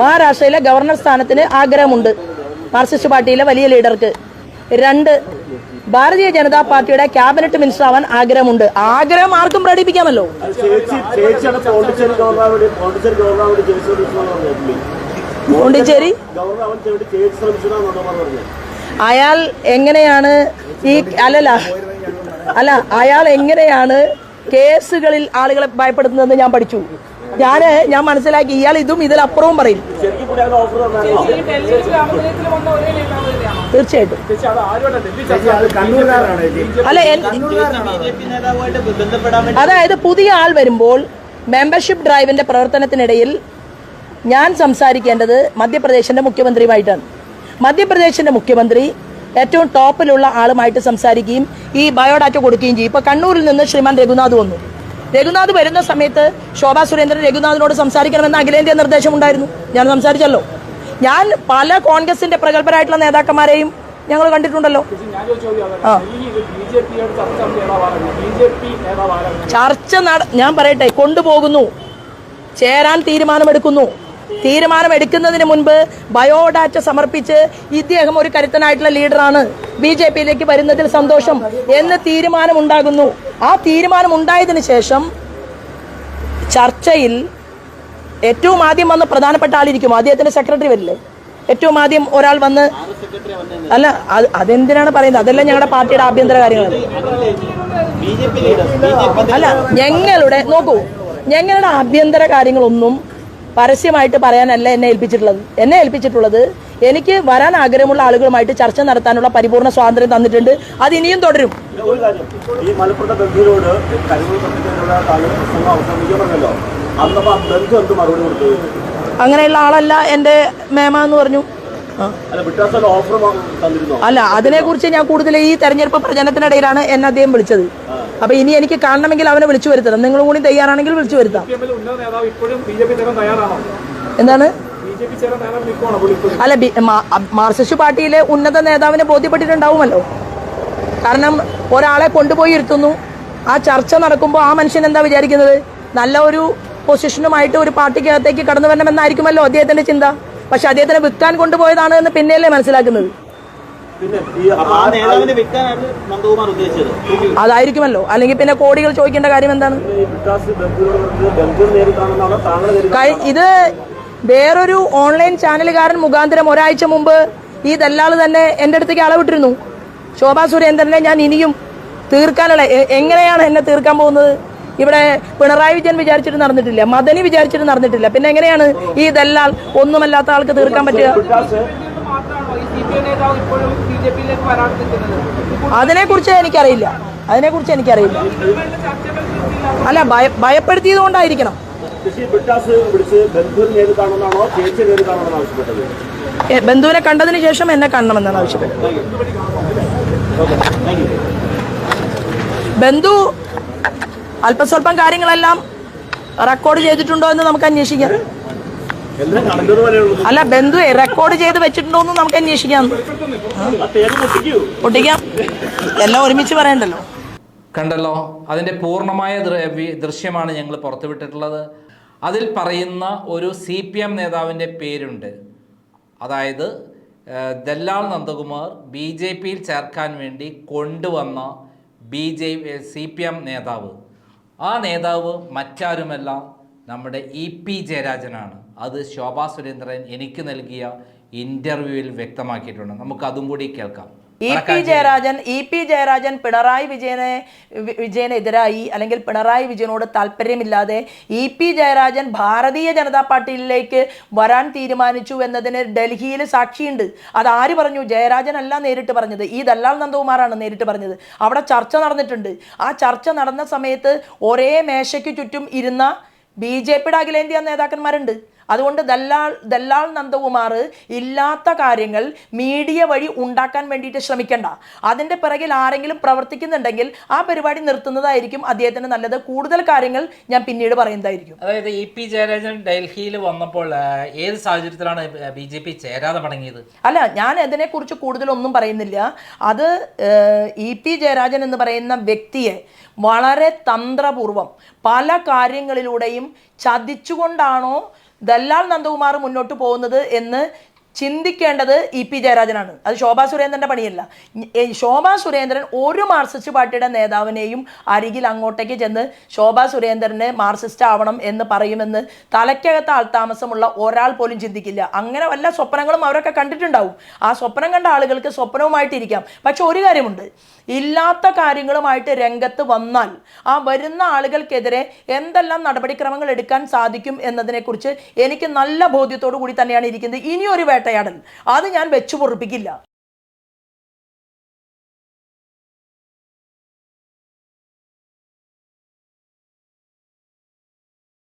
മഹാരാഷ്ട്രയിലെ ഗവർണർ സ്ഥാനത്തിന് ആഗ്രഹമുണ്ട് മാർക്സിസ്റ്റ് പാർട്ടിയിലെ വലിയ ലീഡർക്ക്. 2, ഭാരതീയ ജനതാ പാർട്ടിയുടെ ക്യാബിനറ്റ് മിനിസ്റ്റർ ആവാൻ ആഗ്രഹമുണ്ട്. ആഗ്രഹം ആർക്കും പ്രകടിപ്പിക്കാമല്ലോ. പോണ്ടിച്ചേരി അയാൾ എങ്ങനെയാണ് ഈ അല്ല അയാൾ എങ്ങനെയാണ് കേസുകളിൽ ആളുകളെ ഭയപ്പെടുത്തുന്നതെന്ന് ഞാൻ പഠിച്ചു. ഞാൻ മനസ്സിലാക്കി. ഇയാൾ ഇതും ഇതിലപ്പുറവും പറയും. തീർച്ചയായിട്ടും. അല്ല, അതായത് പുതിയ ആൾ വരുമ്പോൾ മെമ്പർഷിപ്പ് ഡ്രൈവിന്റെ പ്രവർത്തനത്തിനിടയിൽ ഞാൻ സംസാരിക്കേണ്ടത് മധ്യപ്രദേശിന്റെ മുഖ്യമന്ത്രിയുമായിട്ടാണ്. മധ്യപ്രദേശിന്റെ മുഖ്യമന്ത്രി ഏറ്റവും ടോപ്പിലുള്ള ആളുമായിട്ട് സംസാരിക്കുകയും ഈ ബയോഡാറ്റ കൊടുക്കുകയും ചെയ്യും. ഇപ്പൊ കണ്ണൂരിൽ നിന്ന് ശ്രീമാൻ രഘുനാഥ് വന്നു. രഘുനാഥ് വരുന്ന സമയത്ത് ശോഭാ സുരേന്ദ്രൻ രഘുനാഥിനോട് സംസാരിക്കണമെന്ന് അഖിലേന്ത്യാ നിർദ്ദേശമുണ്ടായിരുന്നു. ഞാൻ സംസാരിച്ചല്ലോ. ഞാൻ പല കോൺഗ്രസിന്റെ പ്രഗത്ഭരായിട്ടുള്ള നേതാക്കന്മാരെയും ഞങ്ങൾ കണ്ടിട്ടുണ്ടല്ലോ. ചർച്ച ഞാൻ പറയട്ടെ, കൊണ്ടുപോകുന്നു, ചേരാൻ തീരുമാനമെടുക്കുന്നു. തീരുമാനമെടുക്കുന്നതിന് മുൻപ് ബയോഡാറ്റ സമർപ്പിച്ച് ഇദ്ദേഹം ഒരു കരുത്തനായിട്ടുള്ള ലീഡറാണ്, BJP-യിലേക്ക് വരുന്നതിൽ സന്തോഷം എന്ന് തീരുമാനമുണ്ടാകുന്നു. ആ തീരുമാനം ഉണ്ടായതിനു ശേഷം ചർച്ചയിൽ ഏറ്റവും ആദ്യം വന്ന് പ്രധാനപ്പെട്ട ആളിരിക്കും. അദ്ദേഹത്തിന്റെ സെക്രട്ടറി വരില്ലേ? ഏറ്റവും ആദ്യം ഒരാൾ വന്ന്, അല്ല അതെന്തിനാണ് പറയുന്നത്? അതെല്ലാം ഞങ്ങളുടെ പാർട്ടിയുടെ ആഭ്യന്തര കാര്യങ്ങളാണ്. അല്ല, ഞങ്ങളുടെ ആഭ്യന്തര കാര്യങ്ങളൊന്നും പരസ്യമായിട്ട് പറയാനല്ല എന്നെ ഏൽപ്പിച്ചിട്ടുള്ളത്. എനിക്ക് വരാൻ ആഗ്രഹമുള്ള ആളുകളുമായിട്ട് ചർച്ച നടത്താനുള്ള പരിപൂർണ്ണ സ്വാതന്ത്ര്യം തന്നിട്ടുണ്ട്. അത് ഇനിയും തുടരും. അങ്ങനെയുള്ള ആളല്ല എൻ്റെ മേമ എന്ന് പറഞ്ഞു. അല്ല, അതിനെക്കുറിച്ച് ഞാൻ കൂടുതൽ ഈ തെരഞ്ഞെടുപ്പ് പ്രചരണത്തിനിടയിലാണ് എന്നെ അദ്ദേഹം വിളിച്ചത്. അപ്പൊ ഇനി എനിക്ക് കാണണമെങ്കിൽ അവനെ വിളിച്ചു വരുത്തണം. നിങ്ങളും കൂടി തയ്യാറാണെങ്കിൽ വിളിച്ചു വരുത്താം. എന്താണ്? അല്ല, മാർക്സിസ്റ്റ് പാർട്ടിയിലെ ഉന്നത നേതാവിനെ ബോധ്യപ്പെട്ടിട്ടുണ്ടാവുമല്ലോ. കാരണം ഒരാളെ കൊണ്ടുപോയി ഇരുത്തുന്നു, ആ ചർച്ച നടക്കുമ്പോൾ ആ മനുഷ്യൻ എന്താ വിചാരിക്കുന്നത്? നല്ല ഒരു പൊസിഷനുമായിട്ട് ഒരു പാർട്ടിക്കകത്തേക്ക് കടന്നു വരണമെന്നായിരിക്കുമല്ലോ അദ്ദേഹത്തിന്റെ ചിന്ത. പക്ഷെ അദ്ദേഹത്തിനെ വിൽക്കാൻ കൊണ്ടുപോയതാണ് എന്ന് പിന്നെയല്ലേ മനസ്സിലാക്കുന്നത്. അതായിരിക്കുമല്ലോ. അല്ലെങ്കിൽ പിന്നെ കോടികൾ ചോദിക്കേണ്ട കാര്യം എന്താണ്? ഇത് വേറൊരു ഓൺലൈൻ ചാനലുകാരൻ മുഖാന്തരം ഒരാഴ്ച മുമ്പ് ഈ ദല്ലാള് തന്നെ എൻ്റെ അടുത്തേക്ക് അളവിട്ടിരുന്നു. ശോഭാ സുരേന്ദ്രനെ ഞാൻ ഇനിയും തീർക്കാനുള്ള, എങ്ങനെയാണ് എന്നെ തീർക്കാൻ പോകുന്നത്? ഇവിടെ പിണറായി വിജയൻ വിചാരിച്ചിട്ട് നടന്നിട്ടില്ല, മദനി വിചാരിച്ചിട്ട് നടന്നിട്ടില്ല. പിന്നെ എങ്ങനെയാണ് ഈ ദല്ലാൾ ഒന്നുമല്ലാത്ത ആൾക്ക് തീർക്കാൻ പറ്റുക? അതിനെക്കുറിച്ച് എനിക്കറിയില്ല. അല്ല, ഭയപ്പെടുത്തിയത് കൊണ്ടായിരിക്കണം. ബന്ധുവിനെ കണ്ടതിന് ശേഷം എന്നെ കാണണമെന്നാണ് ആവശ്യപ്പെട്ടത്. ബന്ധു അല്പസ്വല്പം കാര്യങ്ങളെല്ലാം റെക്കോർഡ് ചെയ്തിട്ടുണ്ടോ എന്ന് നമുക്ക് അന്വേഷിക്കാം. അല്ല, ബന്ധു റെക്കോർഡ് ചെയ്ത് വെച്ചിട്ടുണ്ടോ എന്ന് നമുക്ക് അന്വേഷിക്കാം. പൊട്ടിക്കാം, എല്ലാം ഒരുമിച്ച് പറയണ്ടല്ലോ. കണ്ടല്ലോ, അതിൻ്റെ പൂർണ്ണമായ ദൃശ്യമാണ് ഞങ്ങൾ പുറത്തുവിട്ടിട്ടുള്ളത്. അതിൽ പറയുന്ന ഒരു CPM നേതാവിൻ്റെ പേരുണ്ട്. അതായത് ദല്ലാൽ നന്ദകുമാർ BJPയിൽ ചേർക്കാൻ വേണ്ടി കൊണ്ടുവന്ന CPM നേതാവ്. ആ നേതാവ് മറ്റാരുമല്ല, നമ്മുടെ EP ജയരാജനാണ്. അത് ശോഭാ സുരേന്ദ്രൻ എനിക്ക് നൽകിയ ഇൻ്റർവ്യൂവിൽ വ്യക്തമാക്കിയിട്ടുണ്ട്. നമുക്ക് അതും കൂടി കേൾക്കാം. EP ജയരാജൻ പിണറായി വിജയനെതിരായി അല്ലെങ്കിൽ പിണറായി വിജയനോട് താല്പര്യമില്ലാതെ EP ജയരാജൻ ഭാരതീയ ജനതാ പാർട്ടിയിലേക്ക് വരാൻ തീരുമാനിച്ചു എന്നതിന് ഡൽഹിയിൽ സാക്ഷിയുണ്ട്. അത് ആര് പറഞ്ഞു? ജയരാജൻ അല്ല നേരിട്ട് പറഞ്ഞത്, ഈ ദല്ലാൽ നന്ദകുമാറാണ് നേരിട്ട് പറഞ്ഞത്. അവിടെ ചർച്ച നടന്നിട്ടുണ്ട്. ആ ചർച്ച നടന്ന സമയത്ത് ഒരേ മേശയ്ക്ക് ചുറ്റും ഇരുന്ന BJPയുടെ അഖിലേന്ത്യാ നേതാക്കന്മാരുണ്ട്. അതുകൊണ്ട് ദല്ലാൽ നന്ദകുമാർ ഇല്ലാത്ത കാര്യങ്ങൾ മീഡിയ വഴി ഉണ്ടാക്കാൻ വേണ്ടിയിട്ട് ശ്രമിക്കണ്ട. അതിൻ്റെ പിറകിൽ ആരെങ്കിലും പ്രവർത്തിക്കുന്നുണ്ടെങ്കിൽ ആ പരിപാടി നിർത്തുന്നതായിരിക്കും അദ്ദേഹത്തിന് നല്ലത്. കൂടുതൽ കാര്യങ്ങൾ ഞാൻ പിന്നീട് പറയുന്നതായിരിക്കും. അതായത് EP ജയരാജൻ ഡൽഹിയിൽ വന്നപ്പോൾ ഏത് സാഹചര്യത്തിലാണ് BJP ചേരാതെ മടങ്ങിയത്? അല്ല, ഞാൻ അതിനെക്കുറിച്ച് കൂടുതലൊന്നും പറയുന്നില്ല. അത് EP ജയരാജൻ എന്ന് പറയുന്ന വ്യക്തിയെ വളരെ തന്ത്രപൂർവം പല കാര്യങ്ങളിലൂടെയും ചതിച്ചുകൊണ്ടാണോ ദല്ലാൽ നന്ദകുമാർ മുന്നോട്ട് പോകുന്നത് എന്ന് ചിന്തിക്കേണ്ടത് EP ജയരാജനാണ്. അത് ശോഭാ സുരേന്ദ്രൻ്റെ പണിയല്ല. ശോഭാ സുരേന്ദ്രൻ ഒരു മാർക്സിസ്റ്റ് പാർട്ടിയുടെ നേതാവിനെയും അരികിൽ അങ്ങോട്ടേക്ക് ചെന്ന് ശോഭാ സുരേന്ദ്രന് മാർക്സിസ്റ്റ് ആവണം എന്ന് പറയുമെന്ന് തലയ്ക്കകത്ത് ആൾതാമസമുള്ള ഒരാൾ പോലും ചിന്തിക്കില്ല. അങ്ങനെ വല്ല സ്വപ്നങ്ങളും അവരൊക്കെ കണ്ടിട്ടുണ്ടാവും. ആ സ്വപ്നം കണ്ട ആളുകൾക്ക് സ്വപ്നവുമായിട്ടിരിക്കാം. പക്ഷെ ഒരു കാര്യമുണ്ട്, ഇല്ലാത്ത കാര്യങ്ങളുമായിട്ട് രംഗത്ത് വന്നാൽ ആ വരുന്ന ആളുകൾക്കെതിരെ എന്തെല്ലാം നടപടിക്രമങ്ങൾ എടുക്കാൻ സാധിക്കും എന്നതിനെക്കുറിച്ച് എനിക്ക് നല്ല ബോധ്യത്തോടു കൂടി തന്നെയാണ് ഇരിക്കുന്നത്. ഇനിയൊരു വേട്ടയാടൽ അത് ഞാൻ വെച്ചു പൊറുപ്പിക്കില്ല.